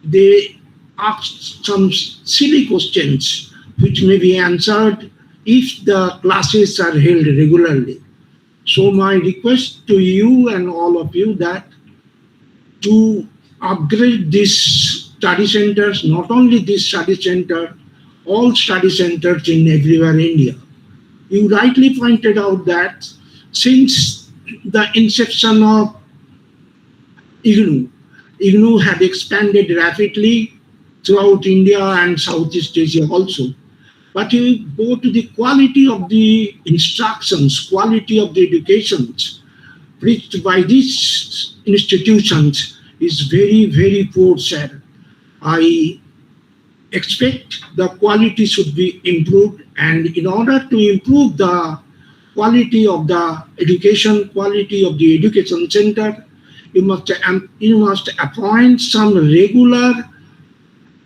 [SPEAKER 10] they asked some silly questions which may be answered if the classes are held regularly. So my request to you and all of you that to upgrade this study centers, not only this study center, all study centers in everywhere in India. You rightly pointed out that since the inception of Ignou had expanded rapidly throughout India and Southeast Asia also. But you go to the quality of the instructions, quality of the educations preached by these institutions is very, very poor, sir. I expect the quality should be improved, and in order to improve the quality of the education, quality of the education center, you must appoint some regular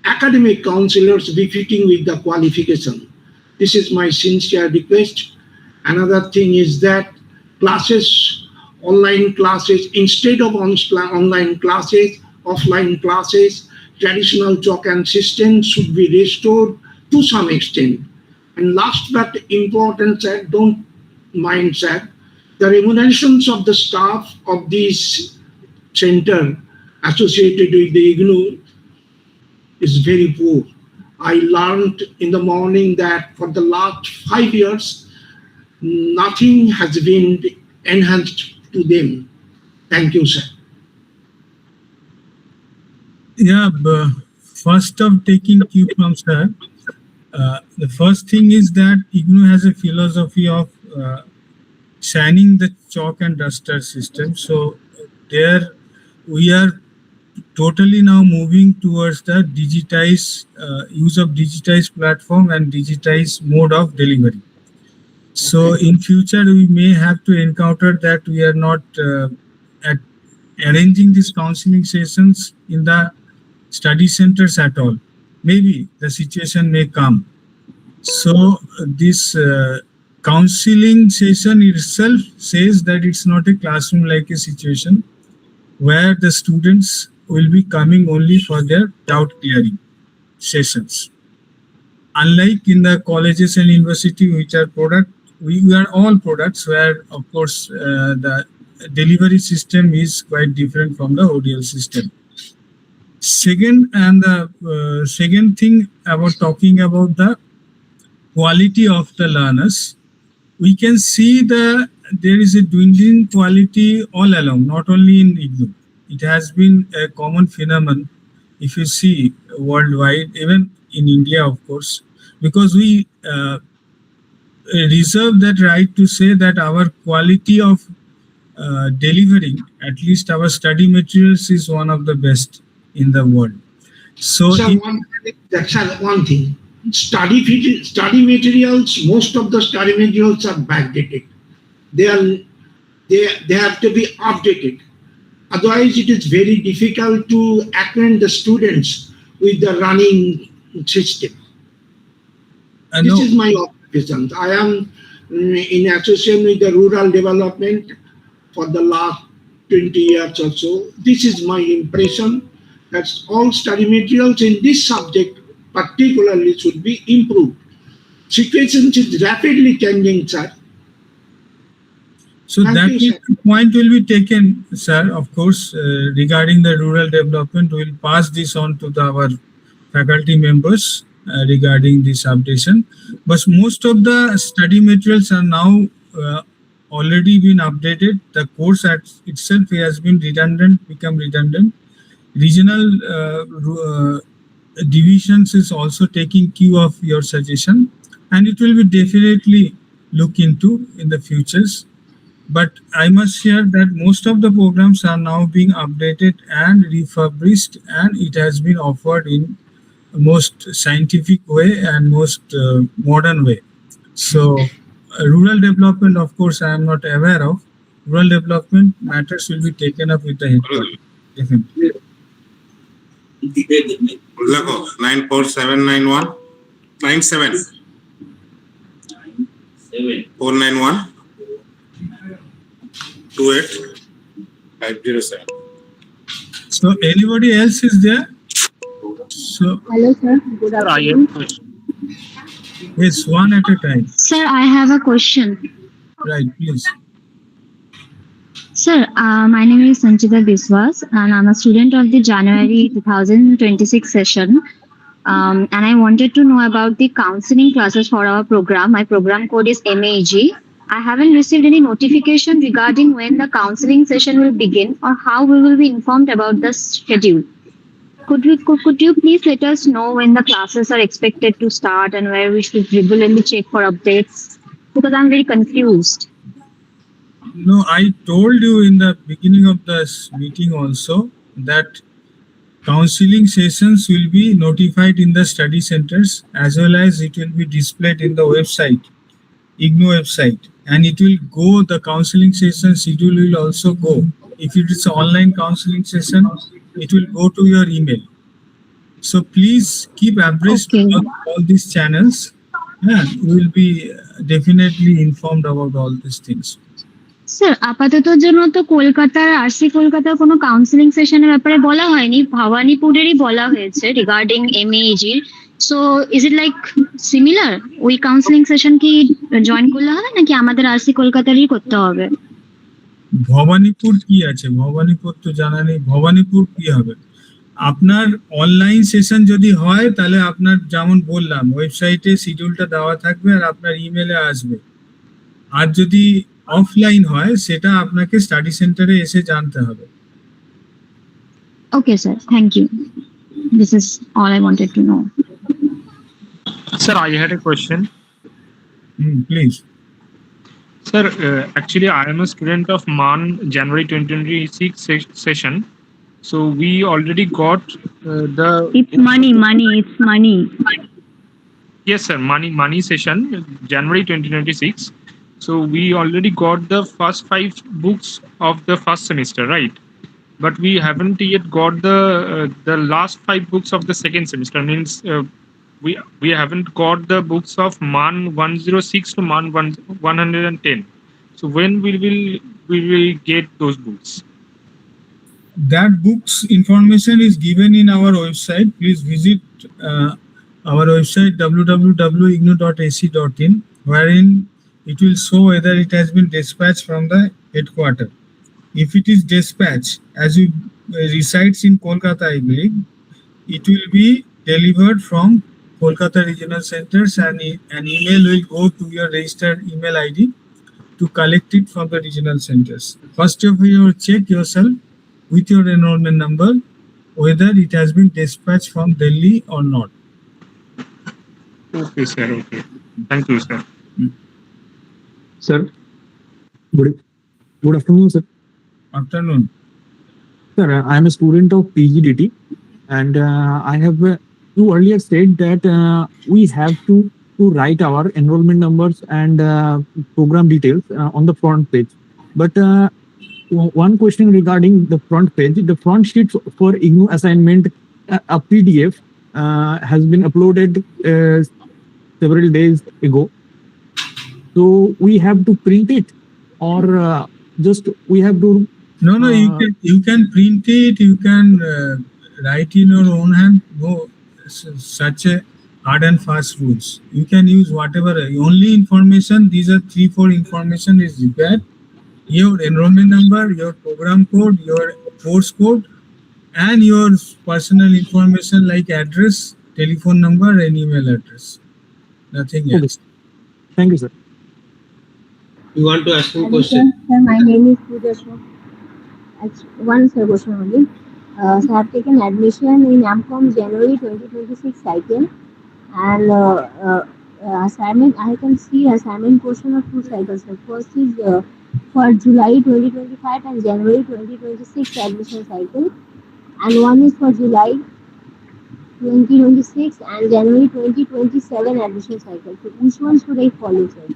[SPEAKER 10] academic counselors befitting with the qualification. This is my sincere request. Another thing is that classes, online classes, instead of online classes, offline classes, traditional chalk and system should be restored to some extent. And last but important, sir, don't mind, sir, the remunerations of the staff of this center associated with the Ignou is very poor. I learned in the morning that for the last 5 years, nothing has been enhanced to them. Thank you, sir.
[SPEAKER 3] Yeah, first of taking cue from sir, the first thing is that Ignou has a philosophy of shining the chalk and duster system. So there we are totally now moving towards the digitized use of digitized platform and digitized mode of delivery. So in future we may have to encounter that we are not arranging these counseling sessions in the study centers at all. Maybe the situation may come. So this counseling session itself says that it's not a classroom like a situation where the students will be coming only for their doubt clearing sessions. Unlike in the colleges and university, which are we are all products where, of course, the delivery system is quite different from the ODL system. Second, and the second thing about talking about the quality of the learners, we can see there is a dwindling quality all along, not only in Ignou. It has been a common phenomenon if you see worldwide, even in India, of course, because we reserve that right to say that our quality of delivering, at least our study materials, is one of the best in the world. So
[SPEAKER 10] that's one thing. Study materials, most of the study materials are backdated. They have to be updated. Otherwise, it is very difficult to acquaint the students with the running system. This is my observation. I am in association with the rural development for the last 20 years or so. This is my impression that all study materials in this subject particularly should be improved. Situation is rapidly changing, sir.
[SPEAKER 3] So point will be taken, sir, of course, regarding the rural development. We'll pass this on to our faculty members regarding this updation. But most of the study materials are now already been updated. The course itself has been become redundant. Regional divisions is also taking cue of your suggestion, and it will be definitely look into in the futures. But I must share that most of the programs are now being updated and refurbished, and it has been offered in most scientific way and most modern way. So rural development, of course, I am not aware of. Rural development matters will be taken up with the headquarters. Definitely.
[SPEAKER 11] 94791 97 491 28507.
[SPEAKER 3] So anybody else is there? So
[SPEAKER 6] Hello, sir. Good afternoon.
[SPEAKER 3] yes, one at a time.
[SPEAKER 6] Sir, I have a question.
[SPEAKER 3] Right, please.
[SPEAKER 12] Sir, my name is Sanchita Biswas, and I'm a student of the January 2026 session. And I wanted to know about the counseling classes for our program. My program code is MAG. I haven't received any notification regarding when the counseling session will begin or how we will be informed about the schedule. Could you please let us know when the classes are expected to start and where we should regularly check for updates? Because I'm very confused.
[SPEAKER 3] No, I told you in the beginning of this meeting also that counseling sessions will be notified in the study centers as well as it will be displayed in the website, Ignou website, and it will go, the counseling session schedule will also go. If it is an online counseling session, it will go to your email. So please keep abreast
[SPEAKER 12] Okay.
[SPEAKER 3] of all these channels. Yeah, you will be definitely informed about all these things.
[SPEAKER 12] Sir আপাততর জন্য তো কলকাতার RC কলকাতার কোনো counselling সেশনের ব্যাপারে বলা হয়নি, ভবানীপুরেরই বলা হয়েছে রিগার্ডিং এমএইজির। So is it like similar? ওই কাউন্সিলিং সেশন কি জয়েন করলে হবে নাকি আমাদের আরসি কলকাতারই করতে হবে?
[SPEAKER 3] ভবানীপুর কি আছে? ভবানীপুর তো জানা নেই। ভবানীপুর কি হবে? আপনার অনলাইন সেশন যদি হয় তাহলে আপনার যেমন বললাম ওয়েবসাইটে শিডিউলটা দেওয়া থাকবে আর আপনার ইমেলে আসবে। আর যদি অফলাইন হয় সেটা আপনাকে স্টাডি সেন্টারে এসে জানতে হবে।
[SPEAKER 12] Okay sir, thank you. This is all I wanted to know.
[SPEAKER 13] Sir, I had a question.
[SPEAKER 3] Please.
[SPEAKER 13] Sir, actually, I am a student of MAN January 2026 session. So we already got the.
[SPEAKER 12] It's money. It's money.
[SPEAKER 13] Yes, sir. Money session January 2026. So we already got the first 5 books of the first semester, right? But we haven't yet got the last 5 books of the second semester. Means we haven't got the books of MAN 106 to MAN 110. So when we will get those books?
[SPEAKER 3] That books information is given in our website. Please visit our website www.ignou.ac.in, wherein it will show whether it has been dispatched from the headquarter. If it is dispatched, as you resides in Kolkata, I believe, it will be delivered from Kolkata regional centers and an email will go to your registered email ID to collect it from the regional centers. First of all, check yourself with your enrollment number whether it has been dispatched from Delhi or not.
[SPEAKER 13] Okay, sir. Okay. Thank you, sir.
[SPEAKER 14] Sir, good afternoon, sir.
[SPEAKER 3] Afternoon.
[SPEAKER 14] Sir, I am a student of PGDT and I have you earlier said that we have to write our enrollment numbers and program details on the front page. But one question regarding the front page, the front sheet for Ignou assignment, a PDF has been uploaded several days ago. So we have to print it or just we have to...
[SPEAKER 3] No, you can print it, you can write in your own hand. No such a hard and fast rules. You can use whatever, only information, these are 3-4 information is required. Your enrollment number, your program code, your course code, and your personal information like address, telephone number, and email address. Nothing else.
[SPEAKER 14] Thank you, sir.
[SPEAKER 1] You want to ask me a question?
[SPEAKER 6] Sir, my name is Vidyasagar. One question only. So I have taken admission in AMCOM January 2026 cycle, and assignment, I can see assignment portion of 2 cycles. The first is for July 2025 and January 2026 admission cycle, and one is for July 2026 and January 2027 admission cycle. So which one should I follow, sir?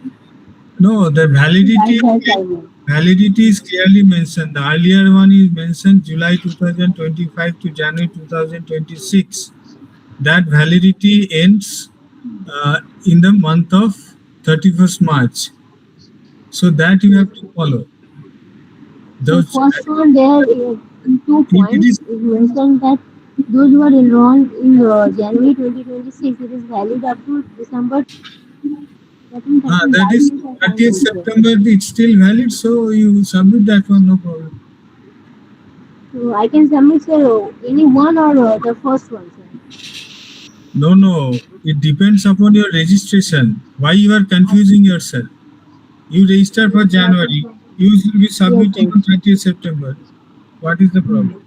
[SPEAKER 3] No, the validity is clearly mentioned. The earlier one is mentioned July 2025 to January 2026. That validity ends in the month of 31st March. So that you have to follow.
[SPEAKER 6] The first one there, 2 points, is mentioned that those who are enrolled in January 2026, it is valid up to December
[SPEAKER 3] That is 30th September, it's still valid, so you submit that one, no problem.
[SPEAKER 6] So I can submit, sir, any one or the first one, sir?
[SPEAKER 3] No, it depends upon your registration. Why you are confusing yourself? You register for January, you will be submitting on 30th September. What is the problem?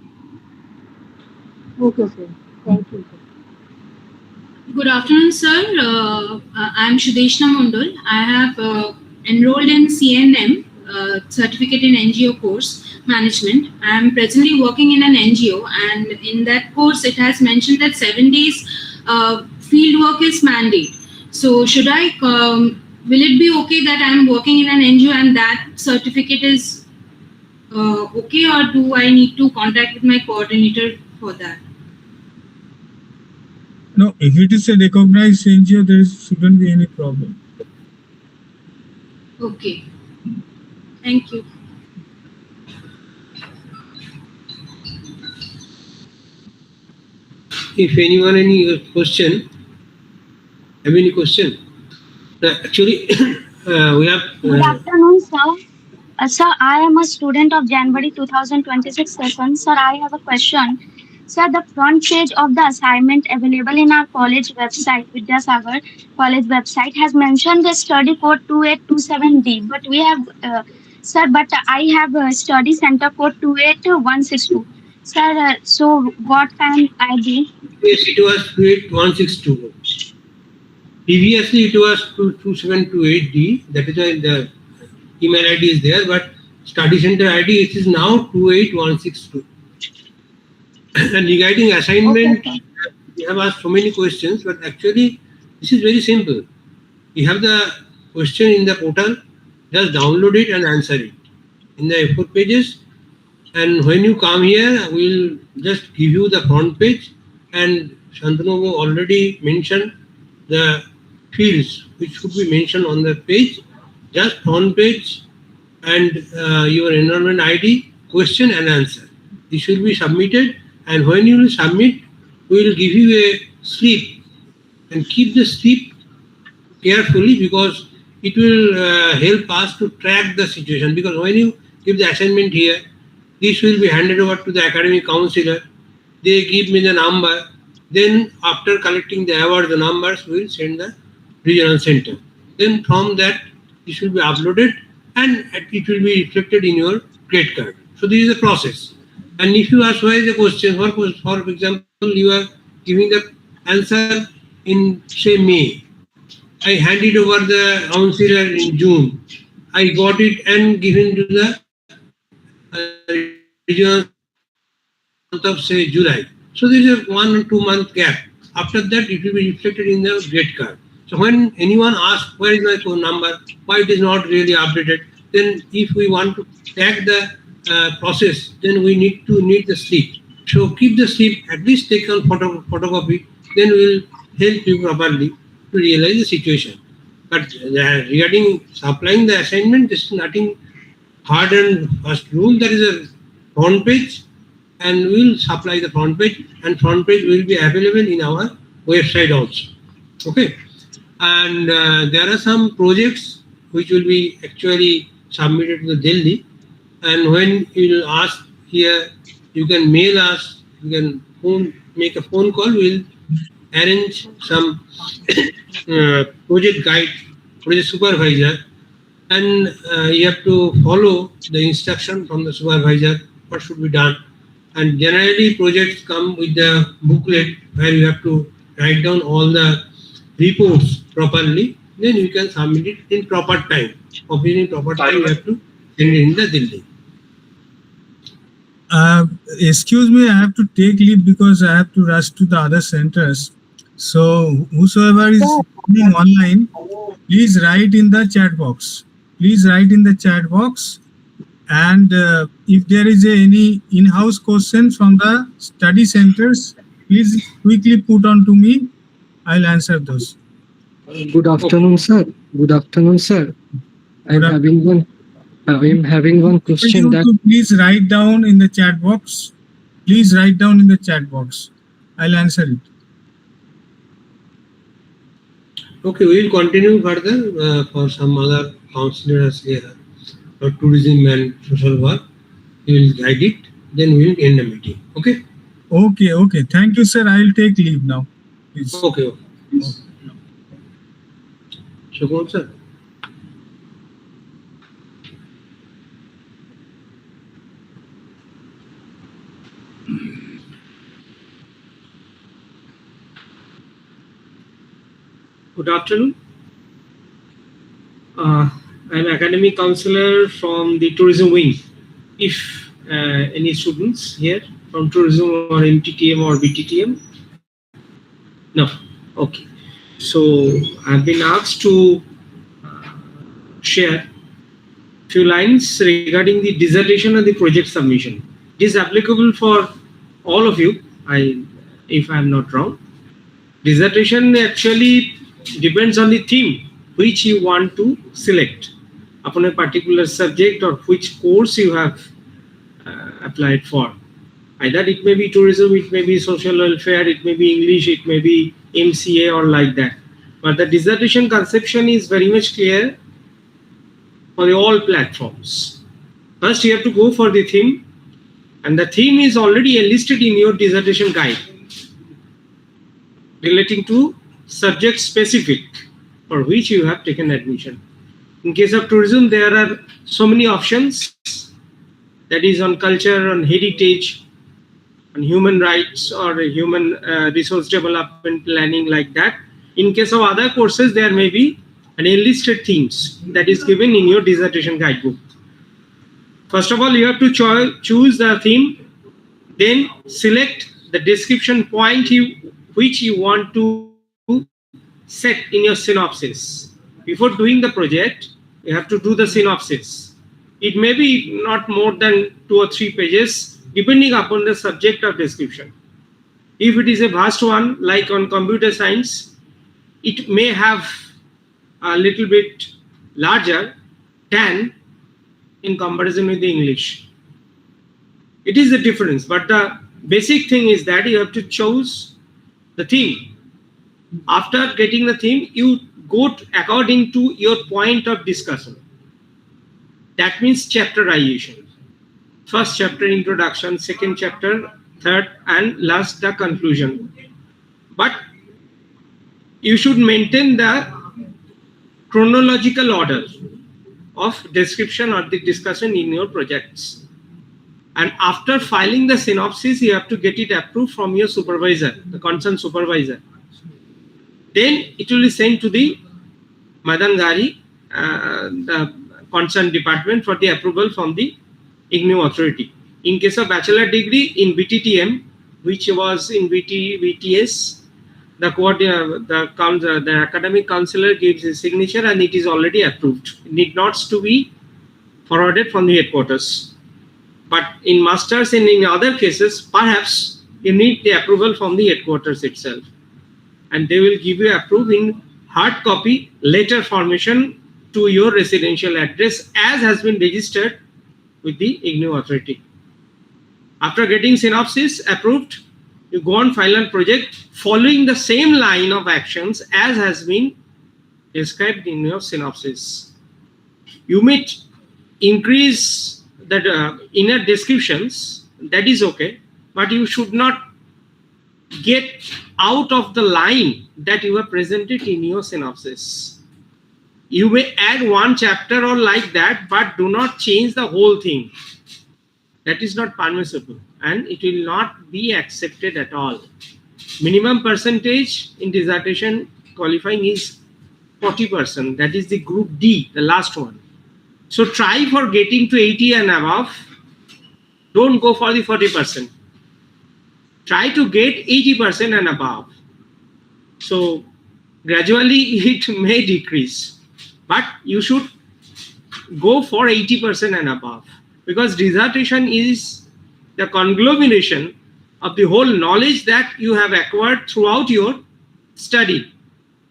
[SPEAKER 6] Okay, sir. Thank you, sir.
[SPEAKER 9] Good afternoon, sir. I'm Shudeshna Mondol. I have enrolled in CNM, Certificate in NGO course management. I am presently working in an NGO, and in that course, it has mentioned that 7 days field work is mandate. So, should I? Will it be okay that I am working in an NGO and that certificate is okay, or do I need to contact with my coordinator for that?
[SPEAKER 3] No, if it is a recognized NGO, there shouldn't be any problem.
[SPEAKER 9] Okay. Thank you.
[SPEAKER 1] If anyone any question, have any question? Actually, we have.
[SPEAKER 12] Good afternoon, sir. Sir, I am a student of January 2026 session. Sir, I have a question. Sir, the front page of the assignment available in our college website, Vidyasagar College website, has mentioned the study code 2827D. But we have, sir, but I have a study center code 28162. Sir, so what can I do?
[SPEAKER 1] Yes, it was 28162. Previously, it was 2728D. That is why the email ID is there, but study center ID it is now 28162. And regarding assignment, we have asked so many questions, but actually this is very simple. You have the question in the portal, just download it and answer it in the A4 pages. And when you come here, we will just give you the front page. And Shantanu already mentioned the fields which should be mentioned on the page. Just front page and your enrollment ID, question and answer. This will be submitted, and when you will submit, we will give you a slip, and keep the slip carefully because it will help us to track the situation. Because when you give the assignment here, this will be handed over to the academic counselor. They give me the number. Then after collecting the award, the numbers we will send the regional center. Then from that, this will be uploaded and it will be reflected in your grade card. So this is the process. And if you ask why is the question, for example, you are giving the answer in say May. I handed over the counselor in June. I got it and given to the regional month of say July. So there is a 1 or 2 month gap. After that, it will be reflected in the grade card. So when anyone asks where is my phone number, why it is not really updated, then if we want to track the process, then we need the slip. So keep the slip, at least take a photocopy, then we will help you properly to realize the situation. But regarding supplying the assignment, this is nothing hard and fast rule. There is a front page, and we will supply the front page, and front page will be available in our website also. Okay, and there are some projects which will be actually submitted to Delhi, and when you will ask here, you can mail us, you can make a phone call. We'll arrange some project guide, project supervisor, and you have to follow the instruction from the supervisor what should be done. And generally projects come with the booklet where you have to write down all the reports properly, then you can submit it in proper time. In proper time you have to send it in the Delhi.
[SPEAKER 3] Excuse me, I have to take leave because I have to rush to the other centers. So whosoever is coming online, please write in the chat box. Please write in the chat box. And if there is any in-house questions from the study centers, please quickly put on to me. I'll answer those.
[SPEAKER 15] Good afternoon, sir. Good afternoon, sir. I'm having one question that
[SPEAKER 3] please write down in the chat box. Please write down in the chat box. I'll answer it.
[SPEAKER 1] Okay, we will continue further for some other counselors here for tourism and social work. He will guide it. Then we will end the meeting. Okay.
[SPEAKER 3] Okay. Thank you, sir. I will take leave now. Please.
[SPEAKER 1] Okay. Shukran, sir.
[SPEAKER 16] Good afternoon. I'm academic counselor from the tourism wing. If any students here from tourism or MTTM or BTTM? No. Okay. So I've been asked to share few lines regarding the dissertation and the project submission. It is applicable for all of you, if I'm not wrong. Dissertation actually depends on the theme which you want to select upon a particular subject or which course you have applied for. Either it may be tourism, it may be social welfare, it may be English, it may be MCA or like that. But the dissertation conception is very much clear for the all platforms. First, you have to go for the theme, and the theme is already enlisted in your dissertation guide relating to subject specific for which you have taken admission. In case of tourism, there are so many options, that is on culture, on heritage, on human rights or human resource development planning, like that. In case of other courses, there may be an enlisted themes that is given in your dissertation guidebook. First of all, you have to choose the theme, then select the description point which you want to set in your synopsis. Before doing the project, you have to do the synopsis. It may be not more than 2 or 3 pages, depending upon the subject of description. If it is a vast one, like on computer science, it may have a little bit larger than in comparison with the English. It is the difference, but the basic thing is that you have to choose the theme. After getting the theme, you go according to your point of discussion. That means chapterization. First chapter introduction, second chapter, third, and last the conclusion. But you should maintain the chronological order of description or the discussion in your projects. And after filing the synopsis, you have to get it approved from your supervisor, the concerned supervisor. Then it will be sent to the Madangari, the concerned department, for the approval from the Ignou authority. In case of bachelor degree in BTTM, which was in BTS, the academic counselor gives his signature and it is already approved. It need not to be forwarded from the headquarters. But in masters and in other cases, perhaps you need the approval from the headquarters itself. And they will give you approve in hard copy letter formation to your residential address as has been registered with the Ignou authority. After getting synopsis approved, you go on final project following the same line of actions as has been described in your synopsis. You may increase the inner descriptions, that is okay, but you should not get out of the line that you have presented in your synopsis. You may add one chapter or like that, but do not change the whole thing. That is not permissible and it will not be accepted at all. Minimum percentage in dissertation qualifying is 40%. That is the group D, the last one. So try for getting to 80 and above. Don't go for the 40%. Try to get 80% and above. So gradually it may decrease, but you should go for 80% and above, because dissertation is the conglomeration of the whole knowledge that you have acquired throughout your study.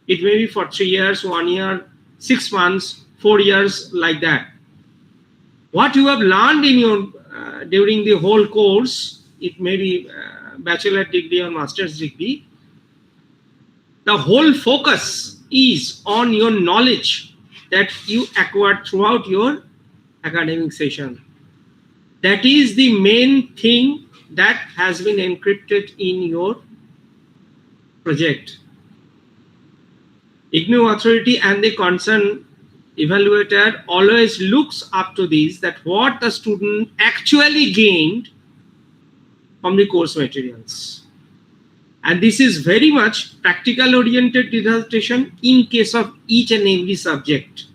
[SPEAKER 16] It may be for 3 years, 1 year, 6 months, 4 years, like that. What you have learned in your during the whole course, it may be bachelor degree or master's degree, the whole focus is on your knowledge that you acquired throughout your academic session. That is the main thing that has been encrypted in your project. Ignou authority and the concerned evaluator always looks up to this, that what the student actually gained from the course materials. And this is very much practical oriented dissertation in case of each and every subject.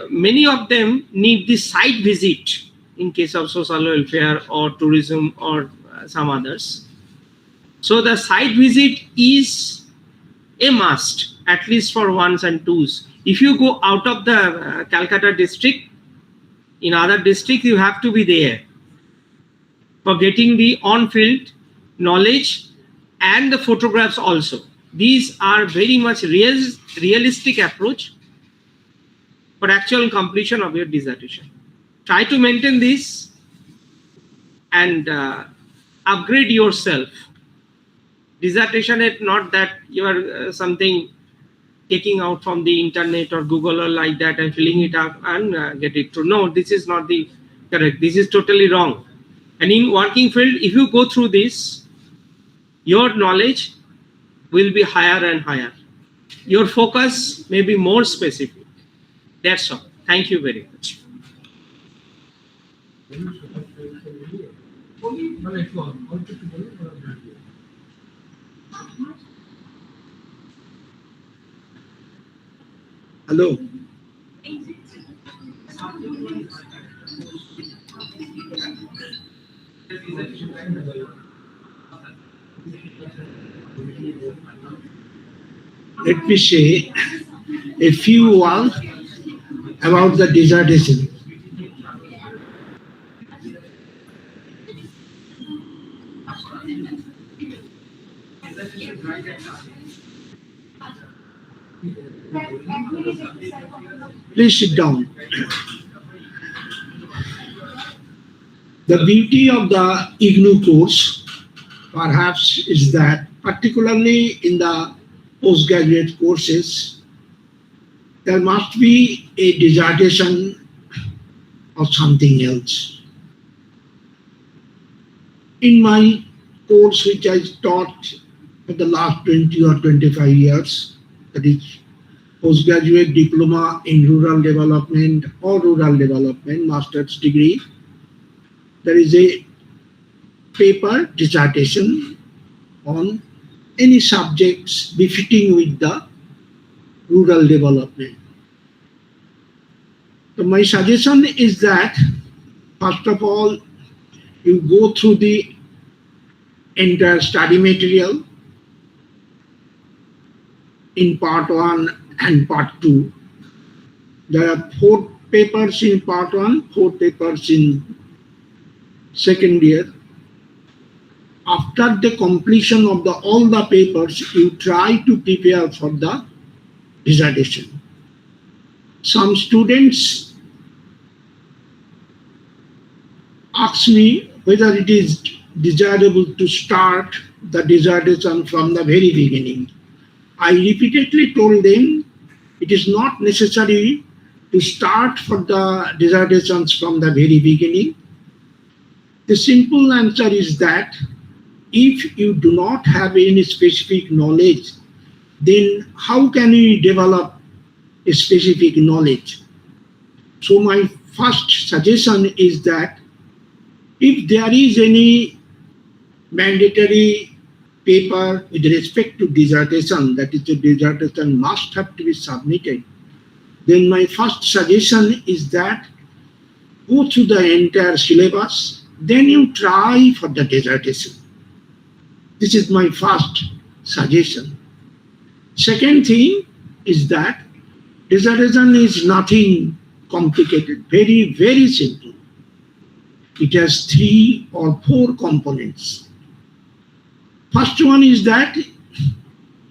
[SPEAKER 16] Many of them need the site visit in case of social welfare or tourism or some others. So the site visit is a must, at least for ones and twos. If you go out of the Calcutta district, in other districts, you have to be there for getting the on-field knowledge and the photographs also. These are very much realistic approach for actual completion of your dissertation. Try to maintain this and upgrade yourself. Dissertation is not that you are something taking out from the internet or Google or like that and filling it up and get it through. No, this is not the correct. This is totally wrong. And in working field, if you go through this, your knowledge will be higher and higher. Your focus may be more specific. That's all. Thank you very much.
[SPEAKER 10] Hello. Let me say a few words about the dissertation. Please sit down. The beauty of the Ignou course perhaps is that, particularly in the postgraduate courses, there must be a dissertation of something else. In my course, which I taught for the last 20 or 25 years, that is postgraduate diploma in rural development or rural development master's degree, there is a paper dissertation on any subjects befitting with the rural development. So my suggestion is that, first of all, you go through the entire study material in part 1 and part 2. There are 4 papers in part 1, 4 papers in second year. After the completion of all the papers, you try to prepare for the dissertation. Some students ask me whether it is desirable to start the dissertation from the very beginning. I repeatedly told them it is not necessary to start for the dissertations from the very beginning. The simple answer is that if you do not have any specific knowledge, then how can you develop a specific knowledge? So my first suggestion is that if there is any mandatory paper with respect to dissertation, that is, the dissertation must have to be submitted, then my first suggestion is that go through the entire syllabus, then you try for the dissertation. This is my first suggestion. Second thing is that dissertation is nothing complicated, very, very simple. It has 3 or 4 components. First one is that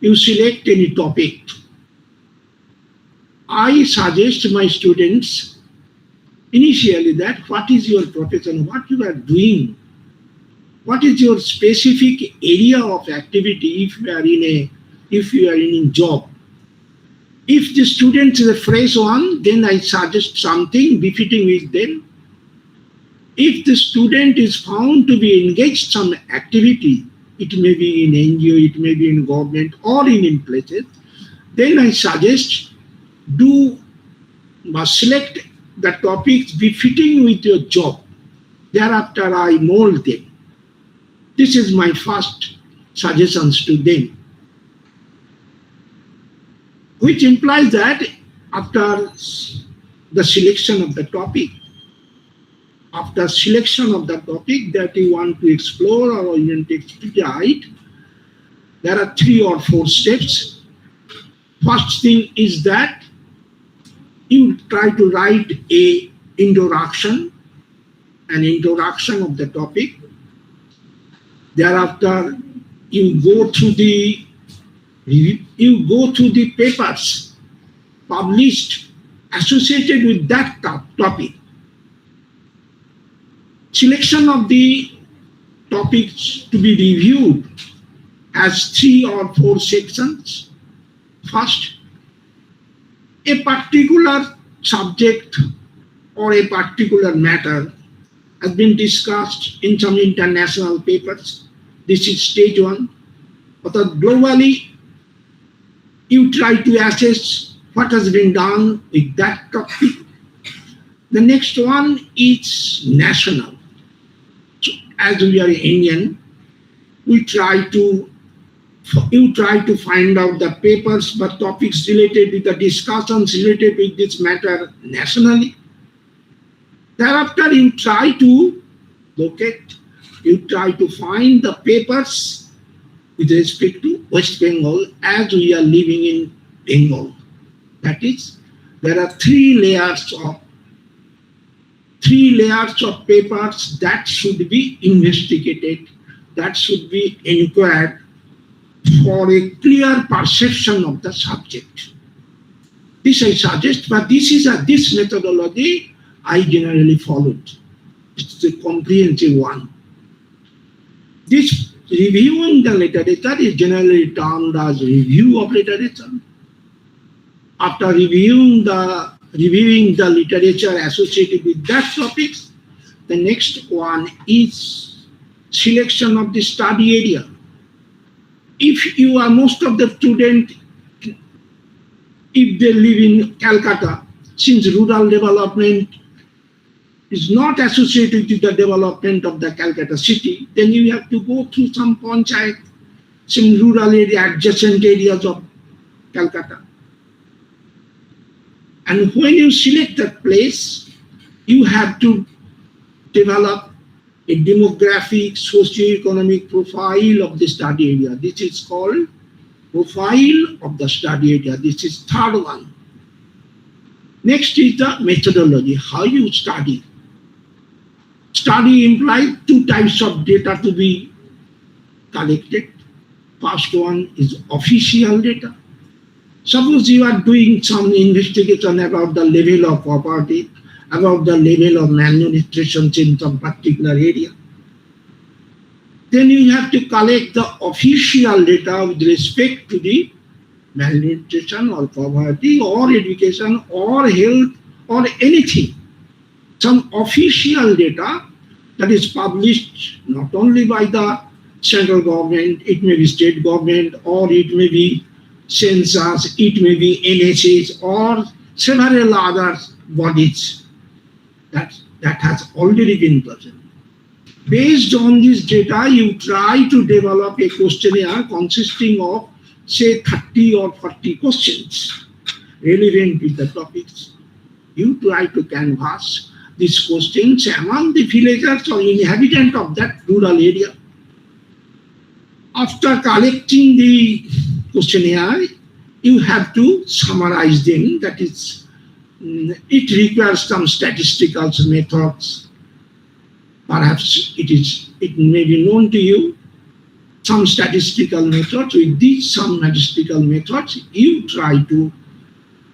[SPEAKER 10] you select any topic. I suggest my students initially that what is your profession, what you are doing, what is your specific area of activity. If you are in a if you are in job. If the student is a fresh one, then I suggest something befitting with them. If the student is found to be engaged some activity, it may be in NGO, it may be in government or in places, then I suggest select the topics befitting with your job. Thereafter I mold them. This is my first suggestions to them. Which implies that after the selection of the topic, that you want to explore or you want to expedite, there are 3 or 4 steps. First thing is that you try to write an introduction of the topic. Thereafter, you go through the papers published associated with that topic. Selection of the topics to be reviewed has 3 or 4 sections. First, a particular subject or a particular matter has been discussed in some international papers. This is stage 1. But globally, you try to assess what has been done with that topic. The next one is national. So as we are Indian, you try to find out the papers but topics related with the discussions related with this matter nationally. Thereafter, you try to find the papers with respect to West Bengal as we are living in Bengal. That is, there are 3 layers of papers that should be investigated, that should be inquired for a clear perception of the subject. This I suggest, but this methodology I generally followed. It's a comprehensive one. This reviewing the literature is generally termed as review of literature. After reviewing the literature associated with that topics, the next one is selection of the study area. If you are most of the students, if they live in Calcutta, since rural development is not associated with the development of the Calcutta city, then you have to go through some panchayat, some rural area, adjacent areas of Calcutta. And when you select that place, you have to develop a demographic, socio-economic profile of the study area. This is called profile of the study area. This is third one. Next is the methodology, how you study. Study implies 2 types of data to be collected. First one is official data. Suppose you are doing some investigation about the level of poverty, about the level of malnutrition in some particular area. Then you have to collect the official data with respect to the malnutrition or poverty or education or health or anything. Some official data that is published not only by the central government, it may be state government, or it may be census, it may be NHS or several other bodies that has already been present. Based on this data, you try to develop a questionnaire consisting of, say, 30 or 40 questions relevant with the topics. You try to canvass these questions among the villagers or inhabitants of that rural area. After collecting the questionnaire, you have to summarize them. That is, it requires some statistical methods. Perhaps it may be known to you, some statistical methods. With these some statistical methods, you try to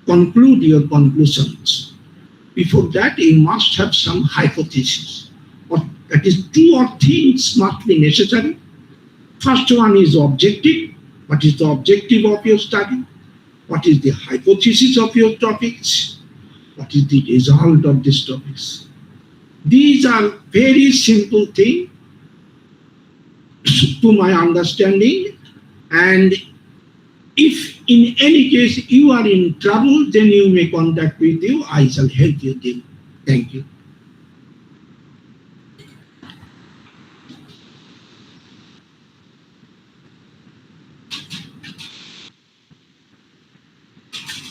[SPEAKER 10] conclude your conclusions. Before that, you must have some hypothesis. Or that is, 2 or 3 things must be necessary. First one is objective, What is the objective of your study? What is the hypothesis of your topics? What is the result of these topics? These are very simple things to my understanding, and if in any case you are in trouble, then you may contact with you. I shall help you then. Thank you.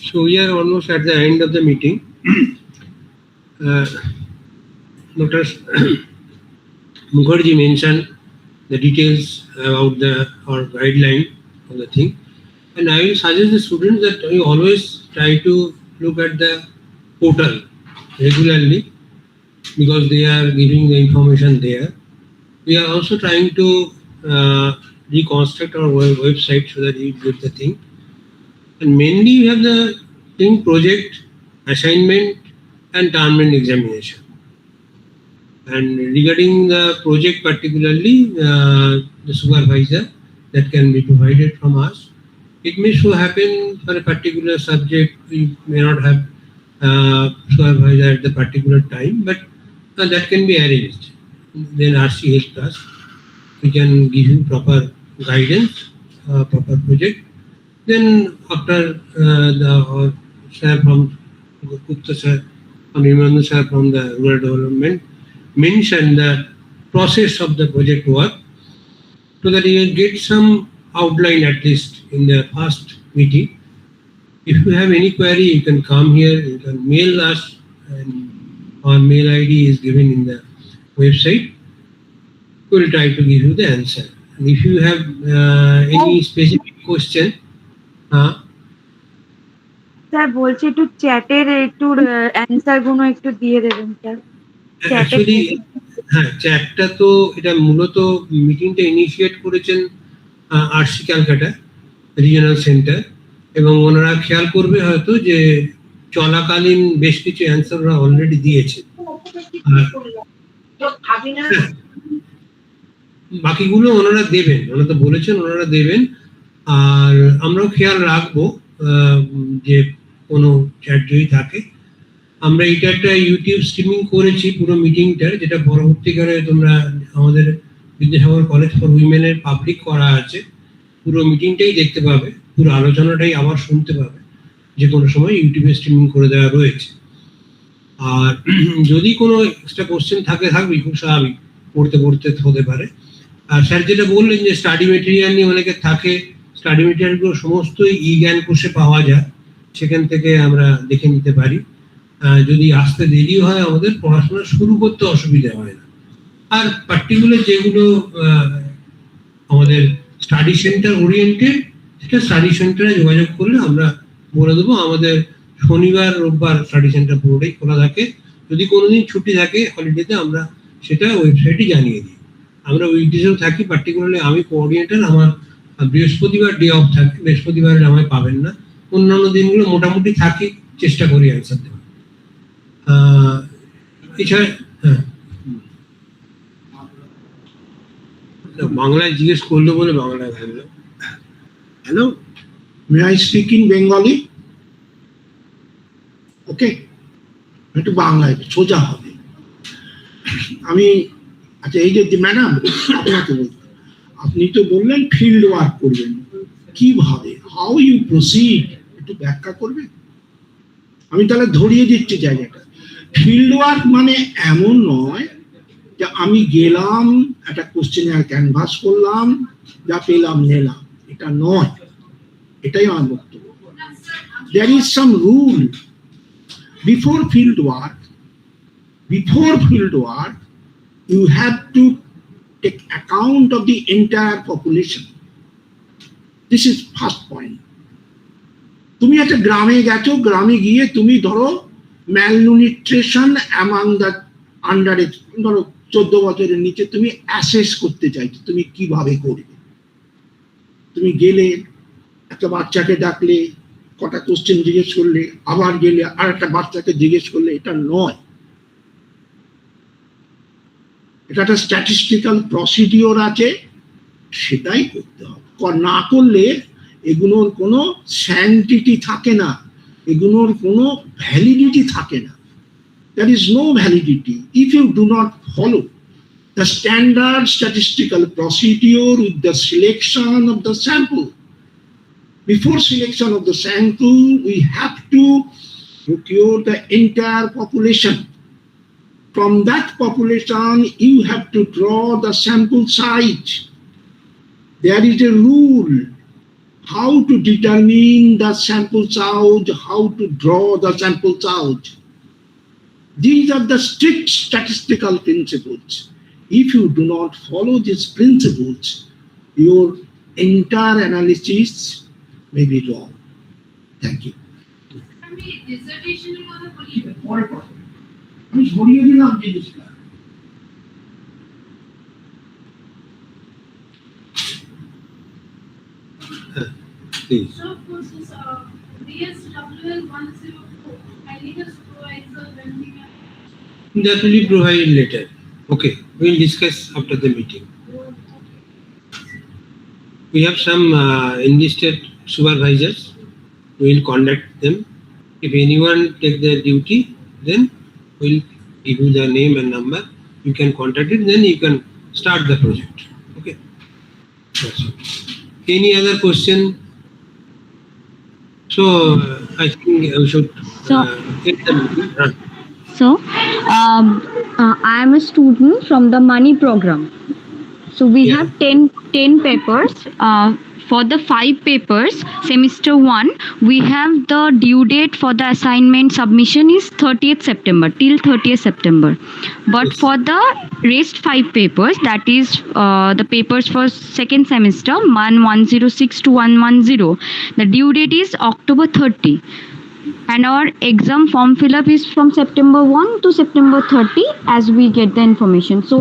[SPEAKER 1] So we are almost at the end of the meeting. Dr. Mukherjee mentioned the details about our guideline of the thing, and I will suggest the students that you always try to look at the portal regularly, because they are giving the information there. We are also trying to reconstruct our website so that you get the thing. And mainly we have the thing project, assignment, and term end examination. And regarding the project particularly, the supervisor that can be provided from us. It may so happen for a particular subject we may not have supervisor at the particular time, but that can be arranged. Then RC helps us. We can give you proper guidance, proper project. Then after the sir from Gupta sir, Abhimanyu sir from the rural development mention the process of the project work, so that you will get some outline at least in the first meeting. If you have any query, you can come here, you can mail us, and our mail ID is given in the website. We will try to give you the answer. And if you have any specific question,
[SPEAKER 7] sir বলছি একটু চ্যাটের একটু answer গুলো একটু দিয়ে দেবেন sir.
[SPEAKER 1] Actually হ্যাঁ, চ্যাটটা তো এটা মূলত মিটিংটা ইনিশিয়েট করেছেন আরসি ক্যালকাটা রিজিওনাল সেন্টার, এবং ওনারা খেয়াল করবে হয়তো যে চলাকালীন বেশ কিছু অ্যান্সার ওরা অলরেডি দিয়েছে, বাকিগুলো ওনারা দেবেন, ওনারা তো বলেছেন ওনারা দেবেন। আর আমরাও খেয়াল রাখবো যে কোনো চ্যাট যদি থাকে। আমরা এটা একটা ইউটিউব স্ট্রিমিং করেছি পুরো মিটিংটার, যেটা পরবর্তীকালে তোমরা আমাদের বিদ্যাসাগর কলেজ ফর উইমেনের পাবলিক করা আছে, পুরো মিটিংটাই দেখতে পাবে, পুরো আলোচনাটাই আবার শুনতে পাবে, যে কোনো সময় ইউটিউবে স্ট্রিমিং করে দেওয়া রয়েছে। আর যদি কোনো এক্সট্রা কোশ্চেন থাকবে, খুব স্বাভাবিক, পড়তে পড়তে হতে পারে। আর স্যার যেটা বললেন যে স্টাডি মেটেরিয়াল নিয়ে অনেকে থাকে, স্টাডি মেটেরিয়ালগুলো সমস্তই ই জ্ঞান কোষে পাওয়া যায়, সেখান থেকে আমরা দেখে নিতে পারি। যদি আসতে দেরি হয় আমাদের পড়াশোনা শুরু করতে অসুবিধা হয় না। আর পার্টিকুলার যেগুলো আমাদের স্টাডি সেন্টার ওরিয়েন্টেড, সেটা স্টাডি সেন্টারে যোগাযোগ করলে আমরা বলে দেবো। আমাদের শনিবার রোববার স্টাডি সেন্টার পুরোটাই খোলা থাকে। যদি কোনোদিন ছুটি থাকে হলিডেতে, আমরা সেটা ওয়েবসাইটে জানিয়ে দিই। আমরা উইকডেজেও থাকি, পার্টিকুলারলি আমি কোঅর্ডিনেটর, আমার বৃহস্পতিবার ডে অফ থাকে, বৃহস্পতিবার আমায় পাবেন না, অন্যান্য দিনগুলো মোটামুটি থাকি, চেষ্টা করি অ্যান্সার দেওয়ার। এছাড়া হ্যাঁ, বাংলায় জিজ্ঞেস করলো বলে বাংলায় ভাবলাম।
[SPEAKER 10] Hello, may I speak in Bengali? Okay, একটু বাংলায় সোজা হবে। আমি আচ্ছা, এই যে ম্যাডাম আপনাকে বলতে, আপনি তো বললেন ফিল্ড ওয়ার্ক করবেন, কিভাবে, হাউ ইউ প্রসিড, একটু ব্যাখ্যা করবেন? আমি তাহলে ধরিয়ে দিচ্ছি জায়গাটা। ফিল্ড ওয়ার্ক মানে এমন নয় যে আমি গেলাম একটা কোশ্চেনের ক্যানভাস করলাম, যা পেলাম নিলাম, এটা নয়। এটাই আমার বক্তব্য। There is some rule before field work. You have to take account of the entire population. This is first point. তুমি একটা গ্রামে গেছো, গ্রামে গিয়ে তুমি ধরো malnutrition among the under age, ধরো 14 বছরের নিচে তুমি অ্যাসেস করতে চাইছো, তুমি কিভাবে করবে? তুমি গেলে একটা বাচ্চাকে ডাকলে, কটা কোশ্চেন জিজ্ঞেস করলে, আবার গেলে আর একটা বাচ্চাকে জিজ্ঞেস করলে, এটা নয়। এটা একটা স্ট্যাটিস্টিক্যাল প্রসিডিওর আছে, সেটাই করতে হবে। না করলে এগুলোর কোনো স্যাংটিটি থাকে না, এগুলোর কোনো ভ্যালিডিটি থাকে না। There is no validity if you do not follow the standard statistical procedure with the selection of the sample. Before selection of the sample, we have to procure the entire population. From that population, you have to draw the sample size. There is a rule how to determine the sample size, how to draw the sample size. These are the strict statistical principles. If you do not follow these principles, your entire analysis may be wrong. Thank you. আমি সরিয়ে দিলাম জিনিসটা।
[SPEAKER 1] Please. That will be provided later. Okay, we will discuss after the meeting. We have some enlisted supervisors. We will contact them. If anyone take their duty, then we will give you the name and number. You can contact it. Then you can start the project. Okay. That's it. Any other question? So I think we should get the meeting.
[SPEAKER 12] So, I am a student from the money program. So we have 10 papers. For the 5 papers, semester 1, we have the due date for the assignment submission is 30th September, till 30th September. But for the rest 5 papers, that is the papers for second semester, 106 to 110, the due date is October 30. And our exam form fill-up is from September 1 to September 30 as we get the information. So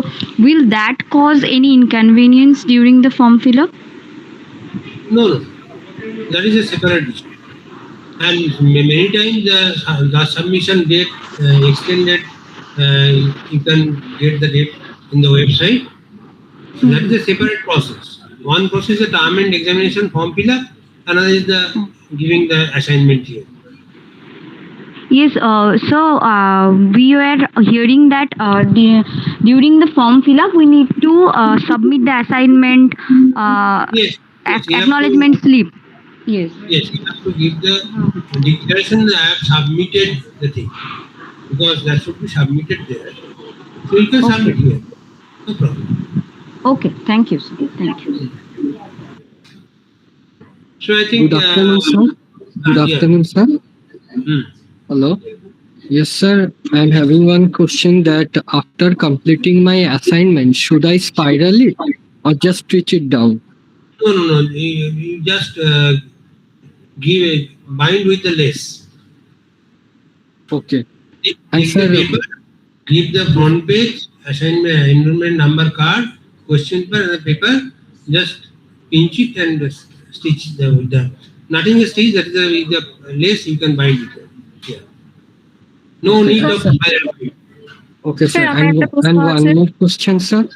[SPEAKER 12] will that cause any inconvenience during the form fill-up?
[SPEAKER 1] No, that is a separate issue. And many times the submission date extended, you can get the date in the website. So that is a separate process. One process is the term and examination form fill-up, another is the giving the assignment here.
[SPEAKER 12] Yes, so we were hearing that during the form fill-up, we need to submit the assignment acknowledgement slip. Yes.
[SPEAKER 1] Yes, you have to give the declaration that I have submitted the thing, because that should be submitted there. So you can submit here. No problem.
[SPEAKER 12] Okay, thank you, sir. Thank you.
[SPEAKER 1] So I think.
[SPEAKER 15] Good afternoon, sir. Good afternoon, sir. Hello. Yes, sir. I am having one question that after completing my assignment, should I spiral it or just stitch it down?
[SPEAKER 1] No. You just bind with the lace.
[SPEAKER 15] Okay.
[SPEAKER 1] And sir, give the front page, assignment, enrollment number card, question paper, and the paper. Just pinch it and stitch the nothing is stitched. That is the lace. You can bind it. No need of spiral.
[SPEAKER 15] Okay, sir. And one more question, sir.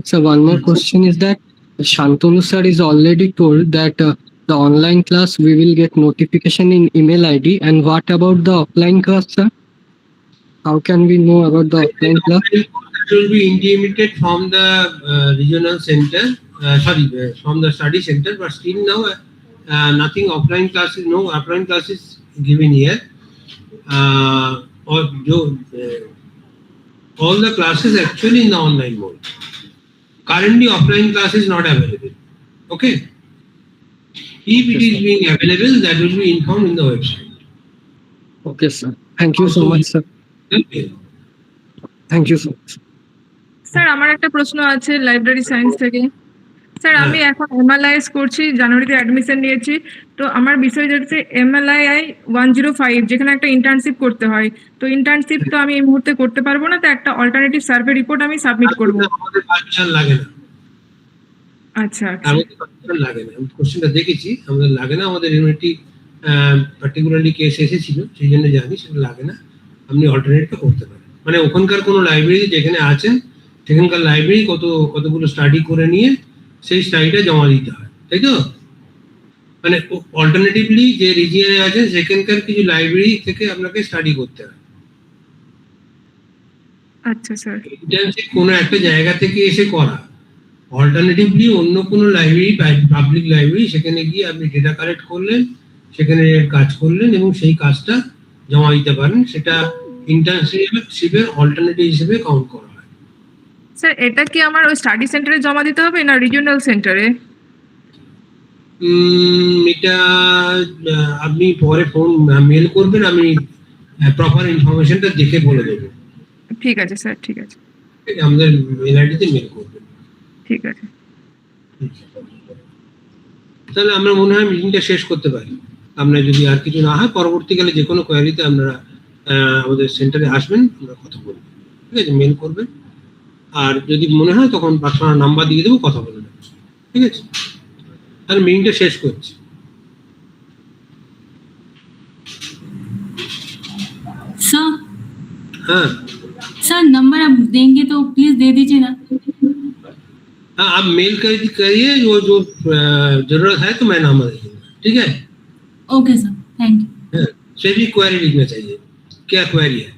[SPEAKER 15] So one more question is that Shantanu sir is already told that the online class we will get notification in email ID. And what about the offline class, sir? How can we know about the offline class?
[SPEAKER 1] It will be intimated from the regional center. From the study center. But still now, nothing offline classes. No offline classes given here. All the classes actually in the online mode. Currently, offline class is not available. Okay. If it is being available, that will be informed in the website.
[SPEAKER 15] Okay, sir. Thank you so much, sir. Thank you so much.
[SPEAKER 17] Sir আমার একটা প্রশ্ন আছে library science থেকে। Sir আমি এখন MLIS করছি, জানুয়ারিতে admission নিয়েছি। তো আমার বিষয় হচ্ছে MLII 105, যেখানে একটা ইন্টার্নশিপ করতে হয়। তো ইন্টার্নশিপ তো আমি এই মুহূর্তে করতে পারবো না, তো একটা অল্টারনেটিভ সার্ভে রিপোর্ট আমি সাবমিট করব।
[SPEAKER 1] আমাদের পারমিশন লাগে না।
[SPEAKER 17] আচ্ছা,
[SPEAKER 1] আমাদের পারমিশন লাগে না। আমি কোশ্চেনটা দেখেছি, আমাদের লাগে না। আমাদের ইউনিটি পার্টিকুলারলি কেস এসেছিল, সেই জন্য জানি সেটা লাগে না। আপনি অল্টারনেটটা করতে পারেন। মানে ওখানকার কোনো লাইব্রেরি যেখানে আছেন সেখানকার লাইব্রেরি কতগুলো স্টাডি করে নিয়ে সেই স্টাডিটা জমা দিতে হয়, তাই তো? মানে অল্টারনেটিভলি যে রিজিয়নে আছে সেখানকার কিছু লাইব্রেরি থেকে আপনাকে স্টাডি করতে হয়।
[SPEAKER 17] আচ্ছা স্যার।
[SPEAKER 1] ইন্টার্নশিপ কোনো একটা জায়গা থেকে এসে করা, অল্টারনেটিভলি অন্য কোনো লাইব্রেরি, পাবলিক লাইব্রেরি, সেখানে গিয়ে আপনি ডেটা কালেক্ট করলেন, সেখানে কাজ করলেন এবং সেই কাজটা জমা দিতে পারেন, সেটা ইন্টার্নশিপের অল্টারনেটিভ হিসেবে কাউন্ট করা হয়।
[SPEAKER 17] স্যার এটা কি আমার ওই স্টাডি সেন্টারে জমা দিতে হবে না রিজিওনাল সেন্টারে?
[SPEAKER 1] এটা আপনি পরে মেল করবেন, আমি প্রপার ইনফরমেশনটা দেখে বলে দেবো।
[SPEAKER 17] ঠিক আছে স্যার, ঠিক আছে।
[SPEAKER 1] আমাদের মেল আইডিতে মেল করবেন।
[SPEAKER 17] ঠিক আছে।
[SPEAKER 1] তাহলে আমরা মনে হয় মিটিংটা শেষ করতে পারি। আপনার যদি আর কিছু না হয়, পরবর্তীকালে যে কোনো কোয়ারিতে আপনারা আমাদের সেন্টারে আসবেন, আমরা কথা বলবো, ঠিক আছে? মেল করবেন, আর যদি মনে হয় তখন পার্সোনাল নাম্বার দিয়ে দেবো, কথা বলে নেবেন, ঠিক আছে? তাহলে মিটিংটা শেষ করছি।
[SPEAKER 18] सर,
[SPEAKER 1] हाँ
[SPEAKER 18] सर नंबर आप देंगे तो प्लीज दे दीजिए ना।
[SPEAKER 1] हाँ, आप मेल करिए, जो जरूरत है तो मैं नाम दे दूंगा, ठीक है?
[SPEAKER 18] Okay sir, thank you.
[SPEAKER 1] हाँ, सिर्फ भी क्वेरी लिखना चाहिए, क्या क्वेरी है?